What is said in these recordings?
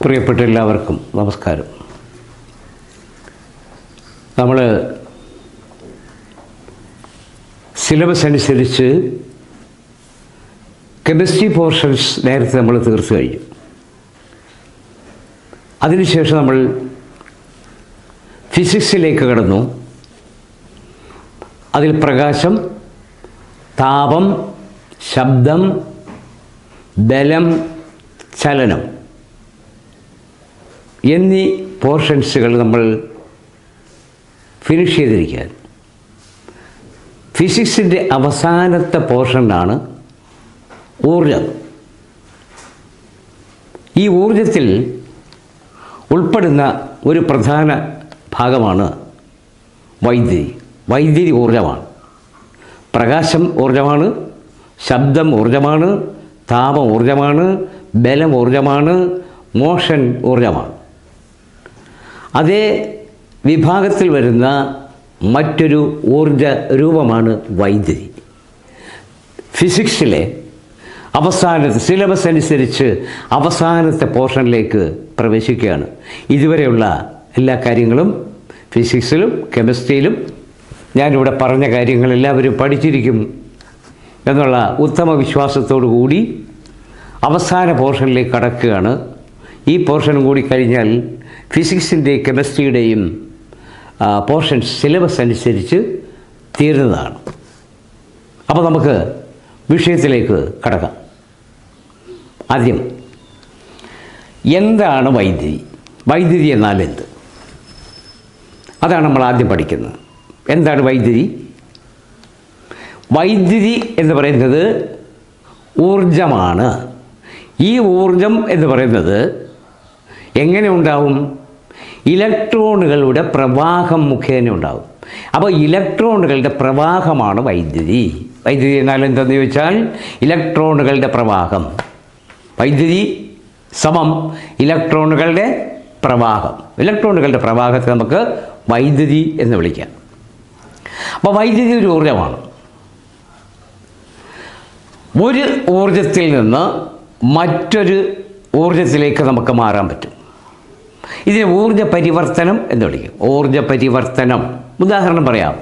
പ്രിയപ്പെട്ട എല്ലാവർക്കും നമസ്കാരം. നമ്മൾ സിലബസ് അനുസരിച്ച് കെമിസ്ട്രി പോർഷൻസ് നേരത്തെ നമ്മൾ തീർത്തു കഴിഞ്ഞു. അതിനുശേഷം നമ്മൾ ഫിസിക്സിലേക്ക് കടന്നു. അതിൽ പ്രകാശം, താപം, ശബ്ദം, ബലം, ചലനം എന്നീ പോർഷൻസുകൾ നമ്മൾ ഫിനിഷ് ചെയ്തിരിക്കുകയാണ്. ഫിസിക്സിൻ്റെ അവസാനത്തെ പോർഷനാണ് ഊർജം. ഈ ഊർജത്തിൽ ഉൾപ്പെടുന്ന ഒരു പ്രധാന ഭാഗമാണ് വൈദ്യുതി. വൈദ്യുതി ഊർജമാണ്. പ്രകാശം ഊർജമാണ്, ശബ്ദം ഊർജമാണ്, താപം ഊർജമാണ്, ബലം ഊർജമാണ്, മോഷൻ ഊർജമാണ്. അതേ വിഭാഗത്തിൽ വരുന്ന മറ്റൊരു ഊർജ രൂപമാണ് വൈദ്യുതി. ഫിസിക്സിലെ അവസാനത്തെ സിലബസ് അനുസരിച്ച് അവസാനത്തെ പോർഷനിലേക്ക് പ്രവേശിക്കുകയാണ്. ഇതുവരെയുള്ള എല്ലാ കാര്യങ്ങളും ഫിസിക്സിലും കെമിസ്ട്രിയിലും ഞാനിവിടെ പറഞ്ഞ കാര്യങ്ങൾ എല്ലാവരും പഠിച്ചിരിക്കും എന്നുള്ള ഉത്തമ വിശ്വാസത്തോടു കൂടി അവസാന പോർഷനിലേക്ക് കടക്കുകയാണ്. ഈ പോർഷൻ കൂടി കഴിഞ്ഞാൽ ഫിസിക്സിൻ്റെയും കെമിസ്ട്രിയുടെയും പോർഷൻസ് സിലബസ് അനുസരിച്ച് തീരുന്നതാണ്. അപ്പോൾ നമുക്ക് വിഷയത്തിലേക്ക് കടക്കാം. ആദ്യം, എന്താണ് വൈദ്യുതി? വൈദ്യുതി എന്നാൽ എന്ത്? അതാണ് നമ്മൾ ആദ്യം പഠിക്കുന്നത്. എന്താണ് വൈദ്യുതി? വൈദ്യുതി എന്ന് പറയുന്നത് ഊർജമാണ്. ഈ ഊർജം എന്ന് പറയുന്നത് എങ്ങനെ ഉണ്ടാവും? ഇലക്ട്രോണുകളുടെ പ്രവാഹം മുഖേന ഉണ്ടാവും. അപ്പോൾ ഇലക്ട്രോണുകളുടെ പ്രവാഹമാണ് വൈദ്യുതി. വൈദ്യുതി എന്നാൽ എന്തെന്ന് ചോദിച്ചാൽ ഇലക്ട്രോണുകളുടെ പ്രവാഹം. വൈദ്യുതി സമം ഇലക്ട്രോണുകളുടെ പ്രവാഹം. ഇലക്ട്രോണുകളുടെ പ്രവാഹത്തെ നമുക്ക് വൈദ്യുതി എന്ന് വിളിക്കാം. അപ്പോൾ വൈദ്യുതി ഒരു ഊർജമാണ്. ഒരു ഊർജത്തിൽ നിന്ന് മറ്റൊരു ഊർജത്തിലേക്ക് നമുക്ക് മാറാൻ പറ്റും. ഇതിനെ ഊർജ പരിവർത്തനം എന്ന് വിളിക്കും. ഊർജ പരിവർത്തനം, ഉദാഹരണം പറയാം.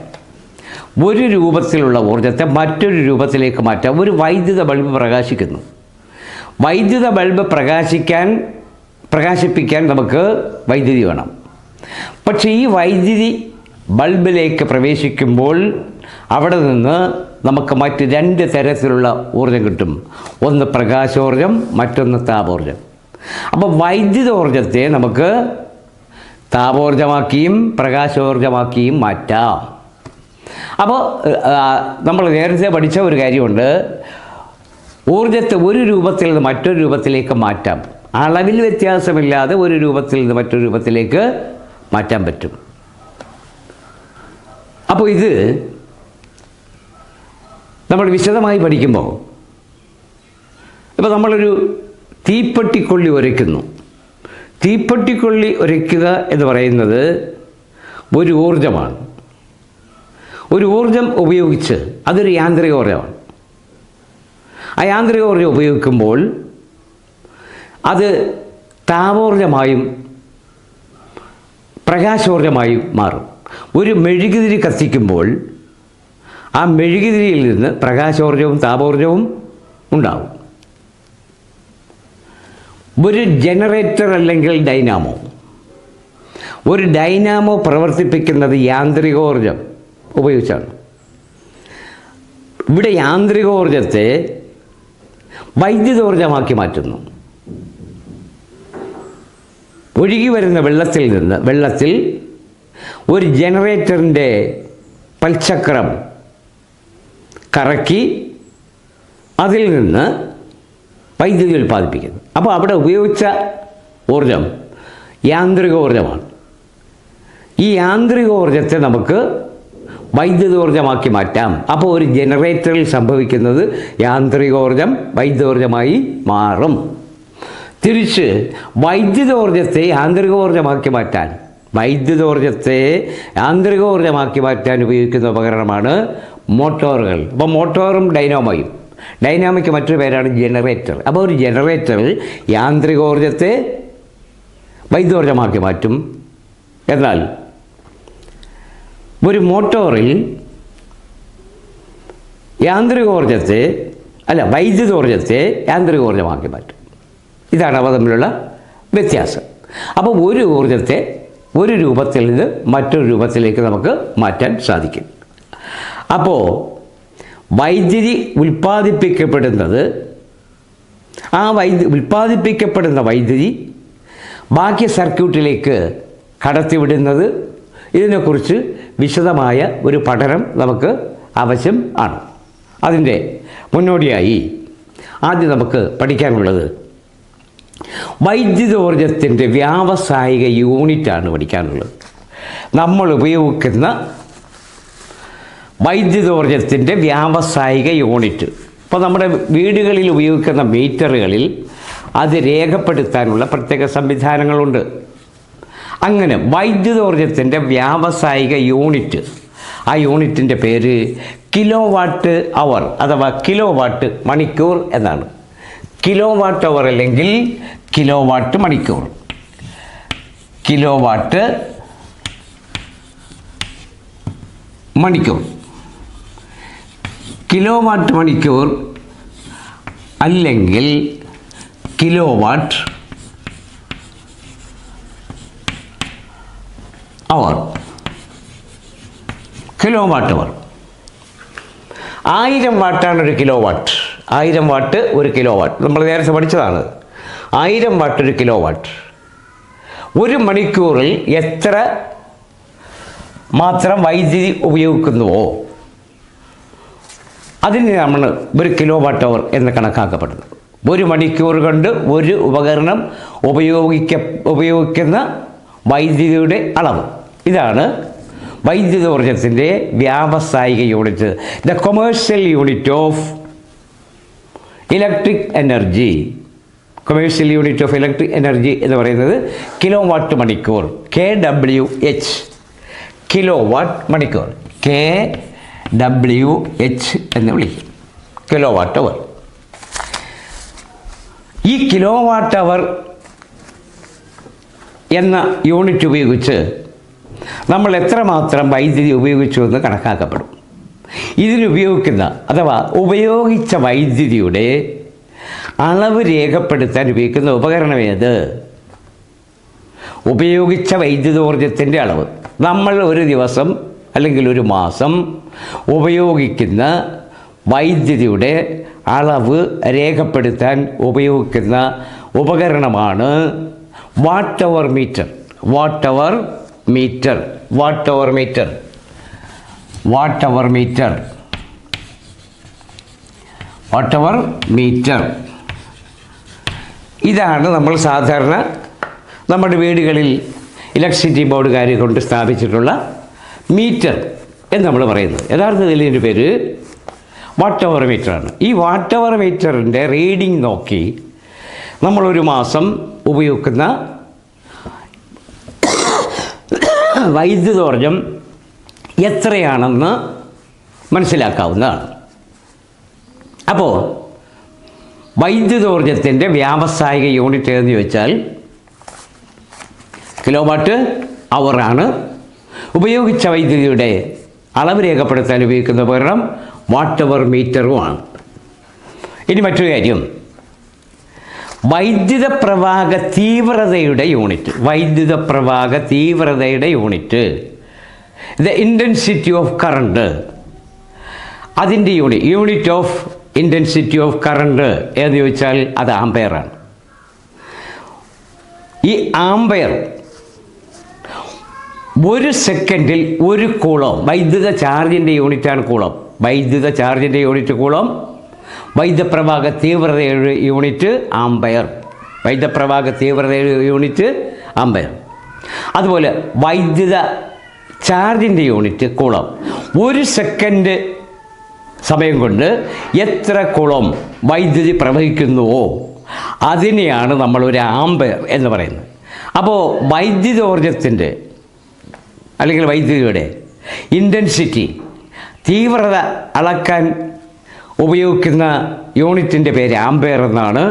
ഒരു രൂപത്തിലുള്ള ഊർജത്തെ മറ്റൊരു രൂപത്തിലേക്ക് മാറ്റാം. ഒരു വൈദ്യുത ബൾബ് പ്രകാശിക്കുന്നു. വൈദ്യുത ബൾബ് പ്രകാശിപ്പിക്കാൻ നമുക്ക് വൈദ്യുതി വേണം. പക്ഷേ ഈ വൈദ്യുതി ബൾബിലേക്ക് പ്രവേശിക്കുമ്പോൾ അവിടെ നിന്ന് നമുക്ക് മറ്റ് രണ്ട് തരത്തിലുള്ള ഊർജം കിട്ടും. ഒന്ന് പ്രകാശോർജം, മറ്റൊന്ന് താപോർജം. അപ്പോൾ വൈദ്യുതോർജത്തെ നമുക്ക് താപോർജമാക്കിയും പ്രകാശോർജമാക്കിയും മാറ്റാം. അപ്പോൾ നമ്മൾ നേരത്തെ പഠിച്ച ഒരു കാര്യമുണ്ട്. ഊർജത്തെ ഒരു രൂപത്തിൽ നിന്ന് മറ്റൊരു രൂപത്തിലേക്ക് മാറ്റാം. അളവിൽ വ്യത്യാസമില്ലാതെ ഒരു രൂപത്തിൽ നിന്ന് മറ്റൊരു രൂപത്തിലേക്ക് മാറ്റാൻ പറ്റും. അപ്പോൾ ഇത് നമ്മൾ വിശദമായി പഠിക്കുമ്പോൾ, ഇപ്പോൾ നമ്മളൊരു തീപ്പെട്ടിക്കൊള്ളി ഉരയ്ക്കുന്നു. തീപ്പെട്ടിക്കൊള്ളി ഉരയ്ക്കുക എന്ന് പറയുന്നത് ഒരു ഊർജമാണ്. ഒരു ഊർജം ഉപയോഗിച്ച്, അതൊരു യാന്ത്രിക ഊർജമാണ്. ആ യാന്ത്രിക ഊർജം ഉപയോഗിക്കുമ്പോൾ അത് താപോർജമായും പ്രകാശോർജമായും മാറും. ഒരു മെഴുകുതിരി കത്തിക്കുമ്പോൾ ആ മെഴുകുതിരിയിൽ നിന്ന് പ്രകാശോർജവും താപോർജവും ഉണ്ടാവും. ഒരു ജനറേറ്റർ അല്ലെങ്കിൽ ഡൈനാമോ, ഒരു ഡൈനാമോ പ്രവർത്തിപ്പിക്കുന്നത് യാന്ത്രികോർജം ഉപയോഗിച്ചാണ്. ഇവിടെ യാന്ത്രികോർജത്തെ വൈദ്യുതോർജമാക്കി മാറ്റുന്നു. ഒഴുകി വരുന്ന വെള്ളത്തിൽ ഒരു ജനറേറ്ററിൻ്റെ പൽചക്രം കറക്കി അതിൽ നിന്ന് വൈദ്യുതി ഉൽപ്പാദിപ്പിക്കുന്നു. അപ്പോൾ അവിടെ ഉപയോഗിച്ച ഊർജം യാന്ത്രികോർജമാണ്. ഈ യാന്ത്രികോർജത്തെ നമുക്ക് വൈദ്യുതോർജമാക്കി മാറ്റാം. അപ്പോൾ ഒരു ജനറേറ്ററിൽ സംഭവിക്കുന്നത് യാന്ത്രികോർജം വൈദ്യുതോർജമായി മാറും. തിരിച്ച് വൈദ്യുതോർജത്തെ യാന്ത്രികോർജമാക്കി മാറ്റാൻ ഉപയോഗിക്കുന്ന ഉപകരണമാണ് മോട്ടോറുകൾ. അപ്പോൾ മോട്ടോറും ഡൈനാമോയും ഡൈനാമിക് മറ്റൊരു പേരാണ് ജനറേറ്റർ. അപ്പോൾ ഒരു ജനറേറ്ററിൽ യാന്ത്രികോർജത്തെ വൈദ്യുതോർജ്ജമാക്കി മാറ്റും. എന്നാൽ ഒരു മോട്ടോറിൽ വൈദ്യുതോർജ്ജത്തെ യാന്ത്രികോർജ്ജമാക്കി മാറ്റും. ഇതാണ് അവ തമ്മിലുള്ള വ്യത്യാസം. അപ്പോൾ ഒരു ഊർജ്ജത്തെ ഒരു രൂപത്തിൽ നിന്ന് മറ്റൊരു രൂപത്തിലേക്ക് നമുക്ക് മാറ്റാൻ സാധിക്കും. അപ്പോൾ വൈദ്യുതി ഉൽപ്പാദിപ്പിക്കപ്പെടുന്നത്, ഉൽപ്പാദിപ്പിക്കപ്പെടുന്ന വൈദ്യുതി ബാക്കി സർക്യൂട്ടിലേക്ക് കടത്തിവിടുന്നത്, ഇതിനെക്കുറിച്ച് വിശദമായ ഒരു പഠനം നമുക്ക് ആവശ്യം ആണ്. അതിൻ്റെ മുന്നോടിയായി ആദ്യം നമുക്ക് പഠിക്കാനുള്ളത് വൈദ്യുതോർജ്ജത്തിൻ്റെ വ്യാവസായിക യൂണിറ്റാണ് പഠിക്കാനുള്ളത്. നമ്മൾ ഉപയോഗിക്കുന്ന വൈദ്യുതോർജ്ജത്തിൻ്റെ വ്യാവസായിക യൂണിറ്റ്. ഇപ്പോൾ നമ്മുടെ വീടുകളിൽ ഉപയോഗിക്കുന്ന മീറ്ററുകളിൽ അത് രേഖപ്പെടുത്താനുള്ള പ്രത്യേക സംവിധാനങ്ങളുണ്ട്. അങ്ങനെ വൈദ്യുതോർജ്ജത്തിൻ്റെ വ്യാവസായിക യൂണിറ്റ്, ആ യൂണിറ്റിൻ്റെ പേര് കിലോ വാട്ട് അവർ അഥവാ കിലോ വാട്ട് മണിക്കൂർ എന്നാണ്. കിലോ വാട്ട് അവർ അല്ലെങ്കിൽ കിലോ വാട്ട് മണിക്കൂർ. കിലോ വാട്ട് മണിക്കൂർ, കിലോ വാട്ട് മണിക്കൂർ അല്ലെങ്കിൽ കിലോ വാട്ട് അവർ. കിലോ വാട്ട് അവർ 1000 വാട്ടാണ് ഒരു കിലോ വാട്ട്. 1000 വാട്ട് ഒരു കിലോ വാട്ട്, നമ്മൾ നേരത്തെ പഠിച്ചതാണ്. 1000 വാട്ട് ഒരു കിലോ വാട്ട്. ഒരു മണിക്കൂറിൽ എത്ര മാത്രം വൈദ്യുതി ഉപയോഗിക്കുന്നുവോ അതിന് നമ്മൾ ഒരു കിലോ വാട്ട് അവർ എന്ന് കണക്കാക്കപ്പെടുന്നത്. ഒരു മണിക്കൂർ കൊണ്ട് ഒരു ഉപകരണം ഉപയോഗിക്കുന്ന വൈദ്യുതിയുടെ അളവ്. ഇതാണ് വൈദ്യുതോർജ്ജത്തിൻ്റെ വ്യാവസായിക unit. The commercial unit of electric energy. Commercial unit of electric energy എന്ന് പറയുന്നത് കിലോ വാട്ട് മണിക്കൂർ, KWH. കിലോ വാട്ട് മണിക്കൂർ KWH എന്ന് വിളിക്കും. കിലോ വാട്ട് അവർ. ഈ കിലോ വാട്ട് അവർ എന്ന യൂണിറ്റ് ഉപയോഗിച്ച് നമ്മൾ എത്രമാത്രം വൈദ്യുതി ഉപയോഗിച്ചു എന്ന് കണക്കാക്കപ്പെടും. ഇതിനുപയോഗിക്കുന്ന അഥവാ ഉപയോഗിച്ച വൈദ്യുതിയുടെ അളവ് രേഖപ്പെടുത്താൻ ഉപയോഗിക്കുന്ന ഉപകരണം ഏത്? ഉപയോഗിച്ച വൈദ്യുതോർജ്ജത്തിൻ്റെ അളവ്. നമ്മൾ ഒരു ദിവസം അല്ലെങ്കിൽ ഒരു മാസം ഉപയോഗിക്കുന്ന വൈദ്യുതിയുടെ അളവ് രേഖപ്പെടുത്താൻ ഉപയോഗിക്കുന്ന ഉപകരണമാണ് watt hour meter. Watt hour meter. Watt hour meter. Watt hour meter. Watt hour meter. ഇതാണ് നമ്മൾ സാധാരണ നമ്മുടെ വീടുകളിൽ ഇലക്ട്രിസിറ്റി ബോർഡുകാർ കൊണ്ട് സ്ഥാപിച്ചിട്ടുള്ള മീറ്റർ എന്ന് നമ്മൾ പറയുന്നത്. യഥാർത്ഥത്തിൽ ഇതിൻ്റെ പേര് വാട്ട് അവർ മീറ്ററാണ്. ഈ വാട്ട് അവർ മീറ്ററിൻ്റെ റീഡിംഗ് നോക്കി നമ്മളൊരു മാസം ഉപയോഗിക്കുന്ന വൈദ്യുതോർജ്ജം എത്രയാണെന്ന് മനസ്സിലാക്കാവുന്നതാണ്. അപ്പോൾ വൈദ്യുതോർജ്ജത്തിൻ്റെ വ്യാവസായിക യൂണിറ്റ് എന്ന് ചോദിച്ചാൽ കിലോ വാട്ട് അവറാണ്. ഉപയോഗിച്ച വൈദ്യുതിയുടെ അളവ് രേഖപ്പെടുത്താൻ ഉപയോഗിക്കുന്ന ഉപകരണം വാട്ട് അവർ മീറ്ററുമാണ്. ഇനി മറ്റൊരു കാര്യം, വൈദ്യുത പ്രവാഹ തീവ്രതയുടെ യൂണിറ്റ്. വൈദ്യുത പ്രവാഹ തീവ്രതയുടെ unit the intensity of current. അതിൻ്റെ unit of intensity of current എന്ന് ചോദിച്ചാൽ അത് ആംപെയറാണ്. ഈ ആംപെയർ ഒരു സെക്കൻഡിൽ ഒരു കൂളോം. വൈദ്യുത ചാർജിൻ്റെ യൂണിറ്റാണ് കൂളോം. വൈദ്യുത ചാർജിൻ്റെ യൂണിറ്റ് കൂളോം. വൈദ്യുതപ്രവാഹ തീവ്രതയുടെ യൂണിറ്റ് ആംപെയർ. വൈദ്യുതപ്രവാഹ തീവ്രതയുടെ യൂണിറ്റ് ആംപെയർ. അതുപോലെ വൈദ്യുത ചാർജിൻ്റെ യൂണിറ്റ് കൂളോം. ഒരു സെക്കൻഡ് സമയം കൊണ്ട് എത്ര കൂളോം വൈദ്യുതി പ്രവഹിക്കുന്നുവോ അതിനെയാണ് നമ്മൾ ഒരു ആംപെയർ എന്ന് പറയുന്നത്. അപ്പോൾ വൈദ്യുതോർജ്ജത്തിൻ്റെ അല്ലെങ്കിൽ വൈദ്യുതിയുടെ ഇൻറ്റൻസിറ്റി, തീവ്രത അളക്കാൻ ഉപയോഗിക്കുന്ന യൂണിറ്റിൻ്റെ പേര് ആംപെയർ എന്നാണ്.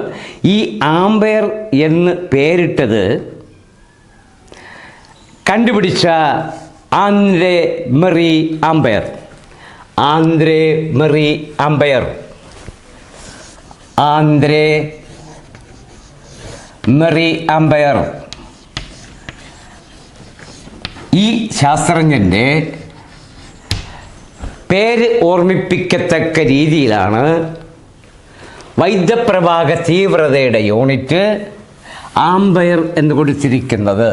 ഈ ആംപെയർ എന്ന് പേരിട്ടത് കണ്ടുപിടിച്ച ആന്ദ്രേ മറി ആംബെയർ. ആന്ദ്രേ മറി ആംബെയർ. ആന്ദ്രേ മറി ആംബെയർ. ഈ ശാസ്ത്രജ്ഞൻ്റെ പേര് ഓർമ്മിപ്പിക്കത്തക്ക രീതിയിലാണ് വൈദ്യുതപ്രവാഹ തീവ്രതയുടെ യൂണിറ്റ് ആംബെയർ എന്ന് കൊടുത്തിരിക്കുന്നത്.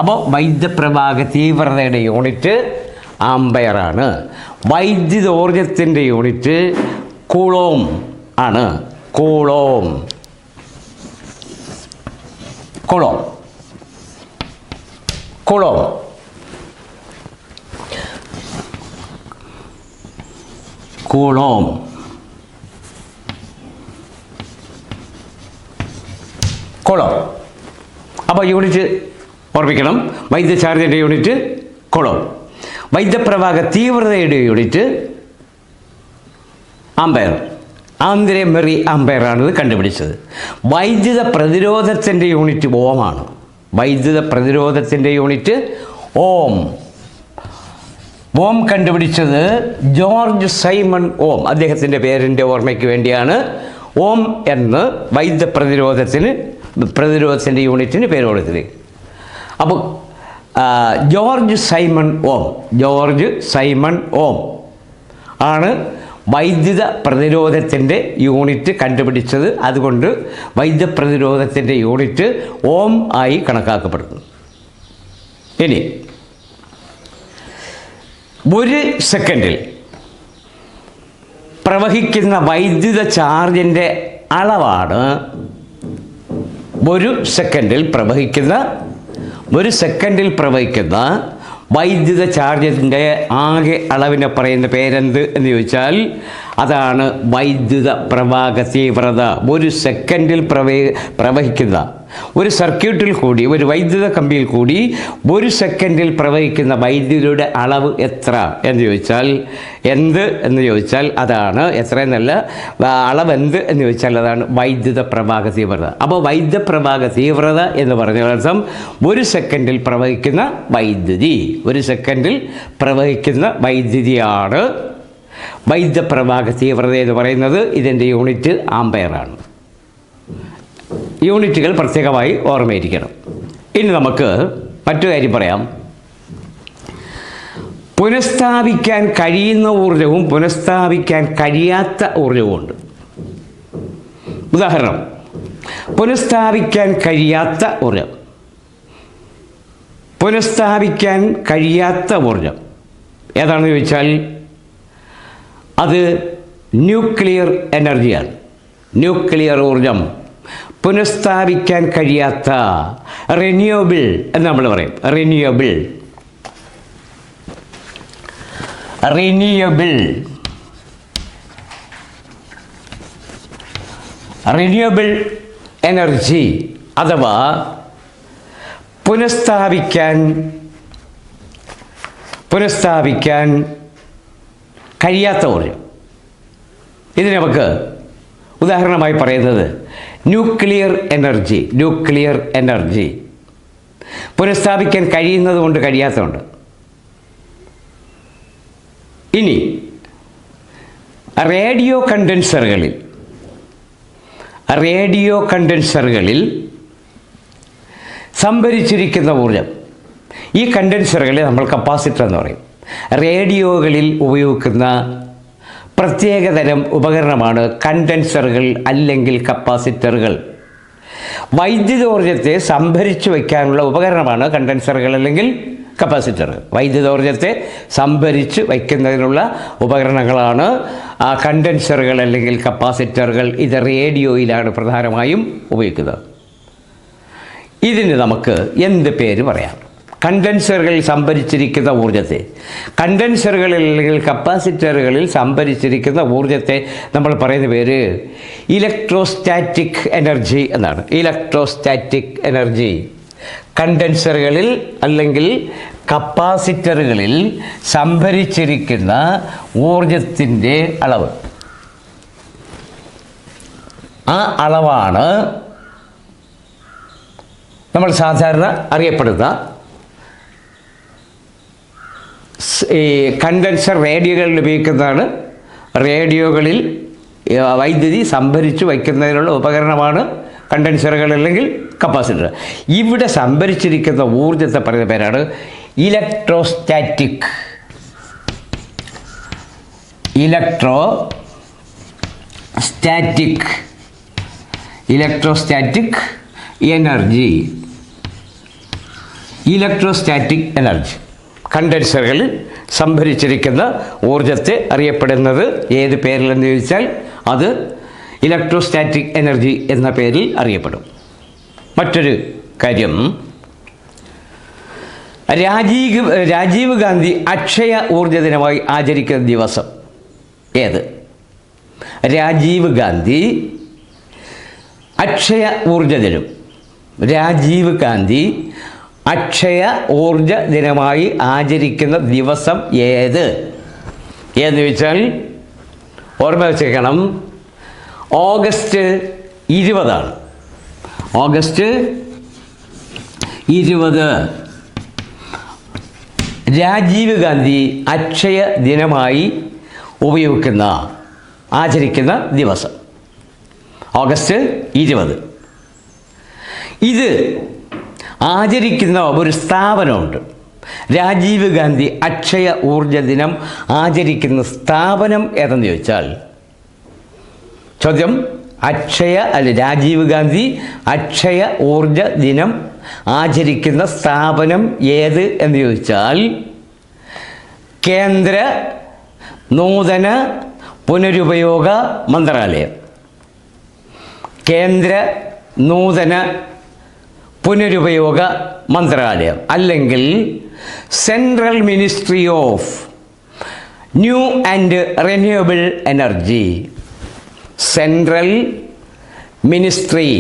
അപ്പോൾ വൈദ്യുതപ്രവാഹ തീവ്രതയുടെ യൂണിറ്റ് ആംബെയറാണ്. വൈദ്യുതോർജത്തിൻ്റെ യൂണിറ്റ് കൂളോം ആണ്. Coulomb. Coulomb. Coulomb. Coulomb. Coulomb. അപ്പോൾ യൂണിറ്റ് ഓർമ്മിക്കണം. വൈദ്യുത ചാർജിൻ്റെ യൂണിറ്റ് കൂളോം. വൈദ്യുതപ്രവാഹ തീവ്രതയുടെ യൂണിറ്റ് ആംബെയർ. ആന്ദ്രേ മറി ആംബെയറാണിത് കണ്ടുപിടിച്ചത്. വൈദ്യുത പ്രതിരോധത്തിൻ്റെ യൂണിറ്റ് ഓമാണ്. വൈദ്യുത പ്രതിരോധത്തിൻ്റെ യൂണിറ്റ് ഓം. ഓം കണ്ടുപിടിച്ചത് ജോർജ് സൈമൺ ഓം. അദ്ദേഹത്തിൻ്റെ പേരിൻ്റെ ഓർമ്മയ്ക്ക് വേണ്ടിയാണ് ഓം എന്ന് വൈദ്യുത പ്രതിരോധത്തിൻ്റെ യൂണിറ്റിന് പേര് കൊടുത്തത്. അപ്പോൾ ജോർജ് സൈമൺ ഓം. ജോർജ് സൈമൺ ഓം ആണ് വൈദ്യുത പ്രതിരോധത്തിൻ്റെ യൂണിറ്റ് കണ്ടുപിടിച്ചത്. അതുകൊണ്ട് വൈദ്യുത പ്രതിരോധത്തിൻ്റെ യൂണിറ്റ് ഓം ആയി കണക്കാക്കപ്പെടുന്നു. ഇനി ഒരു സെക്കൻഡിൽ പ്രവഹിക്കുന്ന വൈദ്യുത ചാർജിൻ്റെ അളവാണ് ഒരു സെക്കൻഡിൽ പ്രവഹിക്കുന്ന വൈദ്യുത ചാർജിൻ്റെ ആകെ അളവിനെ പറയുന്ന പേരെന്ത് എന്ന് ചോദിച്ചാൽ അതാണ് വൈദ്യുത പ്രവാഹ തീവ്രത. ഒരു സെക്കൻഡിൽ പ്രവഹിക്കുന്ന ഒരു സർക്യൂട്ടിൽ കൂടി, ഒരു വൈദ്യുത കമ്പിയിൽ കൂടി ഒരു സെക്കൻഡിൽ പ്രവഹിക്കുന്ന വൈദ്യുതിയുടെ അളവ് എത്ര എന്ന് ചോദിച്ചാൽ അതാണ് എത്ര എന്നല്ല, അളവ് എന്ത് എന്ന് ചോദിച്ചാൽ അതാണ് വൈദ്യുത പ്രവാഹ തീവ്രത. അപ്പോൾ വൈദ്യുത പ്രവാഹ തീവ്രത എന്ന് പറഞ്ഞ അർത്ഥം ഒരു സെക്കൻഡിൽ പ്രവഹിക്കുന്ന വൈദ്യുതിയാണ് വൈദ്യുത പ്രവാഹ തീവ്രത എന്ന് പറയുന്നത്. ഇതിൻ്റെ യൂണിറ്റ് ആംബെയറാണ്. യൂണിറ്റുകൾ പ്രത്യേകമായി ഓർമ്മയിരിക്കണം. ഇനി നമുക്ക് മറ്റു കാര്യം പറയാം. പുനഃസ്ഥാപിക്കാൻ കഴിയുന്ന ഊർജവും പുനഃസ്ഥാപിക്കാൻ കഴിയാത്ത ഊർജവുമുണ്ട്. ഉദാഹരണം, പുനഃസ്ഥാപിക്കാൻ കഴിയാത്ത ഊർജം ഏതാണെന്ന് ചോദിച്ചാൽ അത് ന്യൂക്ലിയർ എനർജിയാണ്. ന്യൂക്ലിയർ ഊർജം. പുനഃസ്ഥാപിക്കാൻ കഴിയാത്ത റിന്യൂവബിൾ എന്ന് നമ്മൾ പറയും. റിന്യൂവബിൾ എനർജി അഥവാ പുനഃസ്ഥാപിക്കാൻ കഴിയാത്ത ഊർജം. ഇത് നമുക്ക് ഉദാഹരണമായി പറയുന്നത് ന്യൂക്ലിയർ എനർജി. പുനഃസ്ഥാപിക്കാൻ കഴിയുന്നതുകൊണ്ട് കഴിയാത്തതുണ്ട്. ഇനി റേഡിയോ കണ്ടൻസറുകളിൽ സംഭരിച്ചിരിക്കുന്ന ഊർജം, ഈ കണ്ടൻസറുകളെ നമ്മൾ കപ്പാസിറ്റർ എന്ന് പറയും. റേഡിയോകളിൽ ഉപയോഗിക്കുന്ന പ്രത്യേകതരം ഉപകരണമാണ് കണ്ടൻസറുകൾ അല്ലെങ്കിൽ കപ്പാസിറ്ററുകൾ. വൈദ്യുതോർജ്ജത്തെ സംഭരിച്ചു വയ്ക്കാനുള്ള ഉപകരണമാണ് കണ്ടൻസറുകൾ അല്ലെങ്കിൽ കപ്പാസിറ്റർ. വൈദ്യുതോർജ്ജത്തെ സംഭരിച്ച് വയ്ക്കുന്നതിനുള്ള ഉപകരണങ്ങളാണ് കണ്ടൻസറുകൾ അല്ലെങ്കിൽ കപ്പാസിറ്ററുകൾ. ഇത് റേഡിയോയിലാണ് പ്രധാനമായും ഉപയോഗിക്കുന്നത്. ഇതിന് നമുക്ക് എന്ത് പേര് പറയാം? കണ്ടൻസറുകളിൽ സംഭരിച്ചിരിക്കുന്ന ഊർജ്ജത്തെ, കണ്ടൻസറുകളിൽ അല്ലെങ്കിൽ കപ്പാസിറ്ററുകളിൽ സംഭരിച്ചിരിക്കുന്ന ഊർജ്ജത്തെ നമ്മൾ പറയുന്ന പേര് ഇലക്ട്രോസ്റ്റാറ്റിക് എനർജി എന്നാണ്. Electrostatic energy. കണ്ടൻസറുകളിൽ അല്ലെങ്കിൽ കപ്പാസിറ്ററുകളിൽ സംഭരിച്ചിരിക്കുന്ന ഊർജത്തിൻ്റെ അളവ്, ആ അളവാണ് നമ്മൾ സാധാരണ അറിയപ്പെടുന്ന ഈ കണ്ടൻസർ റേഡിയോകളിൽ ഉപയോഗിക്കുന്നതാണ്. റേഡിയോകളിൽ വൈദ്യുതി സംഭരിച്ചു വയ്ക്കുന്നതിനുള്ള ഉപകരണമാണ് കണ്ടൻസറുകൾ അല്ലെങ്കിൽ കപ്പാസിറ്റർ. ഇവിടെ സംഭരിച്ചിരിക്കുന്ന ഊർജ്ജത്തെ പറയുന്ന പേരാണ് ഇലക്ട്രോസ്റ്റാറ്റിക് എനർജി. ഇലക്ട്രോസ്റ്റാറ്റിക് എനർജി കണ്ടൻസറുകളിൽ സംഭരിച്ചിരിക്കുന്ന ഊർജ്ജത്തെ അറിയപ്പെടുന്നത് ഏത് പേരിലെന്ന് ചോദിച്ചാൽ അത് ഇലക്ട്രോസ്റ്റാറ്റിക് എനർജി എന്ന പേരിൽ അറിയപ്പെടും. മറ്റൊരു കാര്യം, രാജീവ് ഗാന്ധി അക്ഷയ ഊർജ്ജ ദിനമായി ആചരിക്കുന്ന ദിവസം ഏത്? രാജീവ് ഗാന്ധി അക്ഷയ ഊർജ്ജ ദിനം. രാജീവ് ഗാന്ധി അക്ഷയ ഊർജ ദിനമായി ആചരിക്കുന്ന ദിവസം ഏത് എന്ന് ചോദിച്ചാൽ ഓർമ്മ വെച്ചേക്കണം, ഓഗസ്റ്റ് 20. ഓഗസ്റ്റ് 20 രാജീവ് ഗാന്ധി അക്ഷയ ദിനമായി ആചരിക്കുന്ന ദിവസം ഓഗസ്റ്റ് 20. ഇത് ആചരിക്കുന്ന ഒരു സ്ഥാപനമുണ്ട്. രാജീവ് ഗാന്ധി അക്ഷയ ഊർജ ദിനം ആചരിക്കുന്ന സ്ഥാപനം ഏതെന്ന് ചോദിച്ചാൽ ചോദ്യം, രാജീവ് ഗാന്ധി അക്ഷയ ഊർജ ദിനം ആചരിക്കുന്ന സ്ഥാപനം ഏത് എന്ന് ചോദിച്ചാൽ കേന്ദ്ര നൂതന പുനരുപയോഗ മന്ത്രാലയം. കേന്ദ്ര നൂതന പുനരുപയോഗ മന്ത്രാലയം അല്ലെങ്കിൽ central ministry of new and renewable energy. Central ministry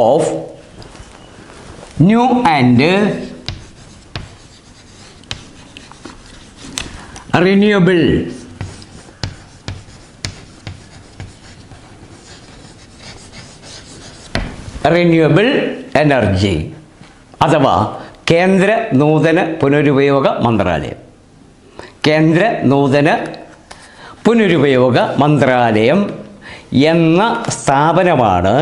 of new and renewable energy അഥവാ കേന്ദ്ര നൂതന പുനരുപയോഗ മന്ത്രാലയം. കേന്ദ്ര നൂതന പുനരുപയോഗ മന്ത്രാലയം എന്ന സ്ഥാപനമാണ്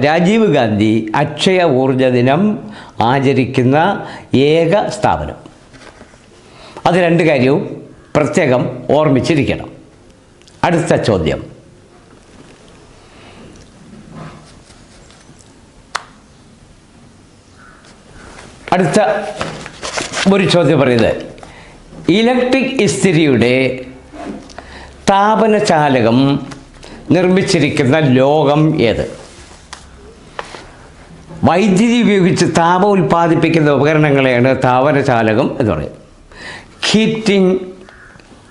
രാജീവ് ഗാന്ധി അക്ഷയ ഊർജ ദിനം ആചരിക്കുന്ന ഏക സ്ഥാപനം. അത് രണ്ട് കാര്യവും പ്രത്യേകം ഓർമ്മിച്ചിരിക്കണം. അടുത്ത ചോദ്യം, അടുത്ത ഒരു ചോദ്യം പറയുന്നത്, ഇലക്ട്രിക് ഇസ്തിരിയുടെ താപനചാലകം നിർമ്മിച്ചിരിക്കുന്ന ലോകം ഏത്? വൈദ്യുതി ഉപയോഗിച്ച് താപം ഉൽപ്പാദിപ്പിക്കുന്ന ഉപകരണങ്ങളെയാണ് താപനചാലകം എന്ന് പറയുന്നത്. ഹീറ്റിംഗ്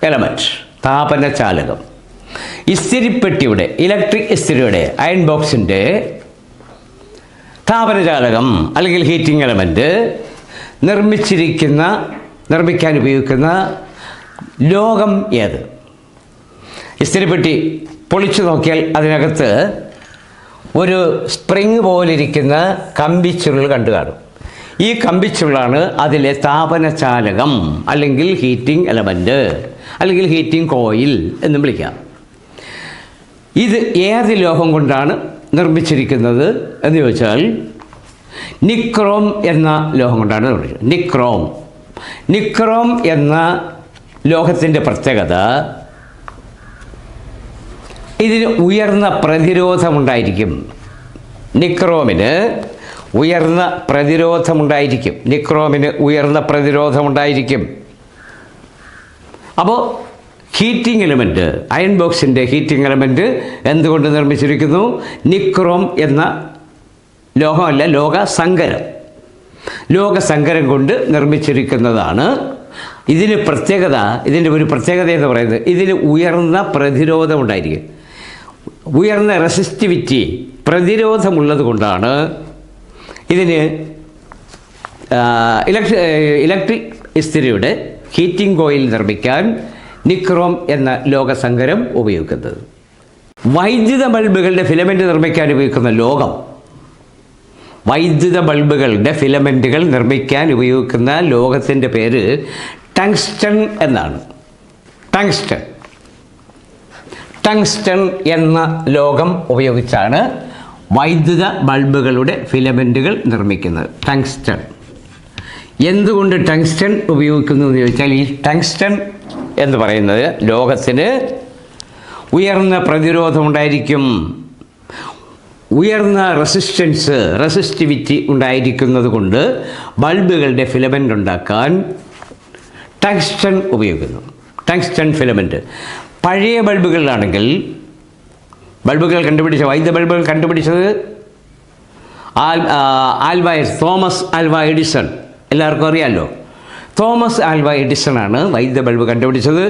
എലമെൻറ്റ്, താപനചാലകം. ഇസ്തിരിപ്പെട്ടിയുടെ, ഇലക്ട്രിക് ഇസ്തിരിയുടെ, അയൺ ബോക്സിൻ്റെ താപനചാലകം അല്ലെങ്കിൽ ഹീറ്റിംഗ് എലമെൻറ്റ് നിർമ്മിക്കാൻ ഉപയോഗിക്കുന്ന ലോകം ഏത്? ഇസ്തിരിപ്പെട്ടി പൊളിച്ചു നോക്കിയാൽ അതിനകത്ത് ഒരു സ്പ്രിങ് പോലിരിക്കുന്ന കമ്പിച്ചുരുൾ കണ്ടു കാണും. ഈ കമ്പിച്ചുരുളാണ് അതിലെ താപനചാലകം അല്ലെങ്കിൽ ഹീറ്റിംഗ് എലമെൻറ്റ് അല്ലെങ്കിൽ ഹീറ്റിംഗ് കോയിൽ എന്നും വിളിക്കാം. ഇത് ഏത് ലോഹം കൊണ്ടാണ് നിർമ്മിച്ചിരിക്കുന്നത് എന്ന് ചോദിച്ചാൽ നിക്രോം എന്ന ലോഹം കൊണ്ടാണ് നിർമ്മിച്ചത്. നിക്രോം എന്ന ലോഹത്തിൻ്റെ പ്രത്യേകത, ഇതിന് ഉയർന്ന പ്രതിരോധമുണ്ടായിരിക്കും. നിക്രോമിന് ഉയർന്ന പ്രതിരോധമുണ്ടായിരിക്കും. അപ്പോൾ ഹീറ്റിംഗ് എലമെൻറ്റ്, അയൺ ബോക്സിൻ്റെ ഹീറ്റിംഗ് എലമെൻറ്റ് എന്തുകൊണ്ട് നിർമ്മിച്ചിരിക്കുന്നു? നിക്രോം എന്ന ലോഹമല്ല, ലോകസങ്കരം കൊണ്ട് നിർമ്മിച്ചിരിക്കുന്നതാണ്. ഇതിൻ്റെ ഒരു പ്രത്യേകത എന്ന് പറയുന്നത് ഇതിന് ഉയർന്ന പ്രതിരോധമുണ്ടായിരിക്കും. ഉയർന്ന റെസിസ്റ്റിവിറ്റി, പ്രതിരോധമുള്ളത് കൊണ്ടാണ് ഇതിന് ഇലക്ട്രിക് ഇസ്തിരിയുടെ ഹീറ്റിംഗ് കോയിൽ നിർമ്മിക്കാൻ നിക്രോം എന്ന ലോകസങ്കരം ഉപയോഗിക്കുന്നത്. വൈദ്യുത ബൾബുകളുടെ ഫിലമെൻ്റ് നിർമ്മിക്കാൻ ഉപയോഗിക്കുന്ന ലോകം, വൈദ്യുത ബൾബുകളുടെ ഫിലമെൻറ്റുകൾ നിർമ്മിക്കാൻ ഉപയോഗിക്കുന്ന ലോകത്തിൻ്റെ പേര് ടങ്സ്റ്റൺ എന്നാണ്. ടങ്സ്റ്റൺ ടങ്സ്റ്റൺ എന്ന ലോകം ഉപയോഗിച്ചാണ് വൈദ്യുത ബൾബുകളുടെ ഫിലമെൻറ്റുകൾ നിർമ്മിക്കുന്നത്. ടങ്സ്റ്റൺ. എന്തുകൊണ്ട് ടങ്സ്റ്റൺ ഉപയോഗിക്കുന്നു എന്ന് ചോദിച്ചാൽ, ഈ ടങ്സ്റ്റൺ എന്ന് പറയുന്നത് ലോകത്തിന് ഉയർന്ന പ്രതിരോധമുണ്ടായിരിക്കും, ഉയർന്ന റെസിസ്റ്റിവിറ്റി ഉണ്ടായിരിക്കുന്നത് കൊണ്ട് ബൾബുകളുടെ ഫിലമെൻ്റ് ഉണ്ടാക്കാൻ ടങ്സ്റ്റൺ ഉപയോഗിക്കുന്നു. Tungsten filament. പഴയ ബൾബുകളിലാണെങ്കിൽ, വൈദ്യുത ബൾബുകൾ കണ്ടുപിടിച്ചത് തോമസ് ആൽവ എഡിസൺ, എല്ലാവർക്കും അറിയാമല്ലോ. തോമസ് ആൽവ എഡിസൺ ആണ് വൈദ്യുത ബൾബ് കണ്ടുപിടിച്ചത്.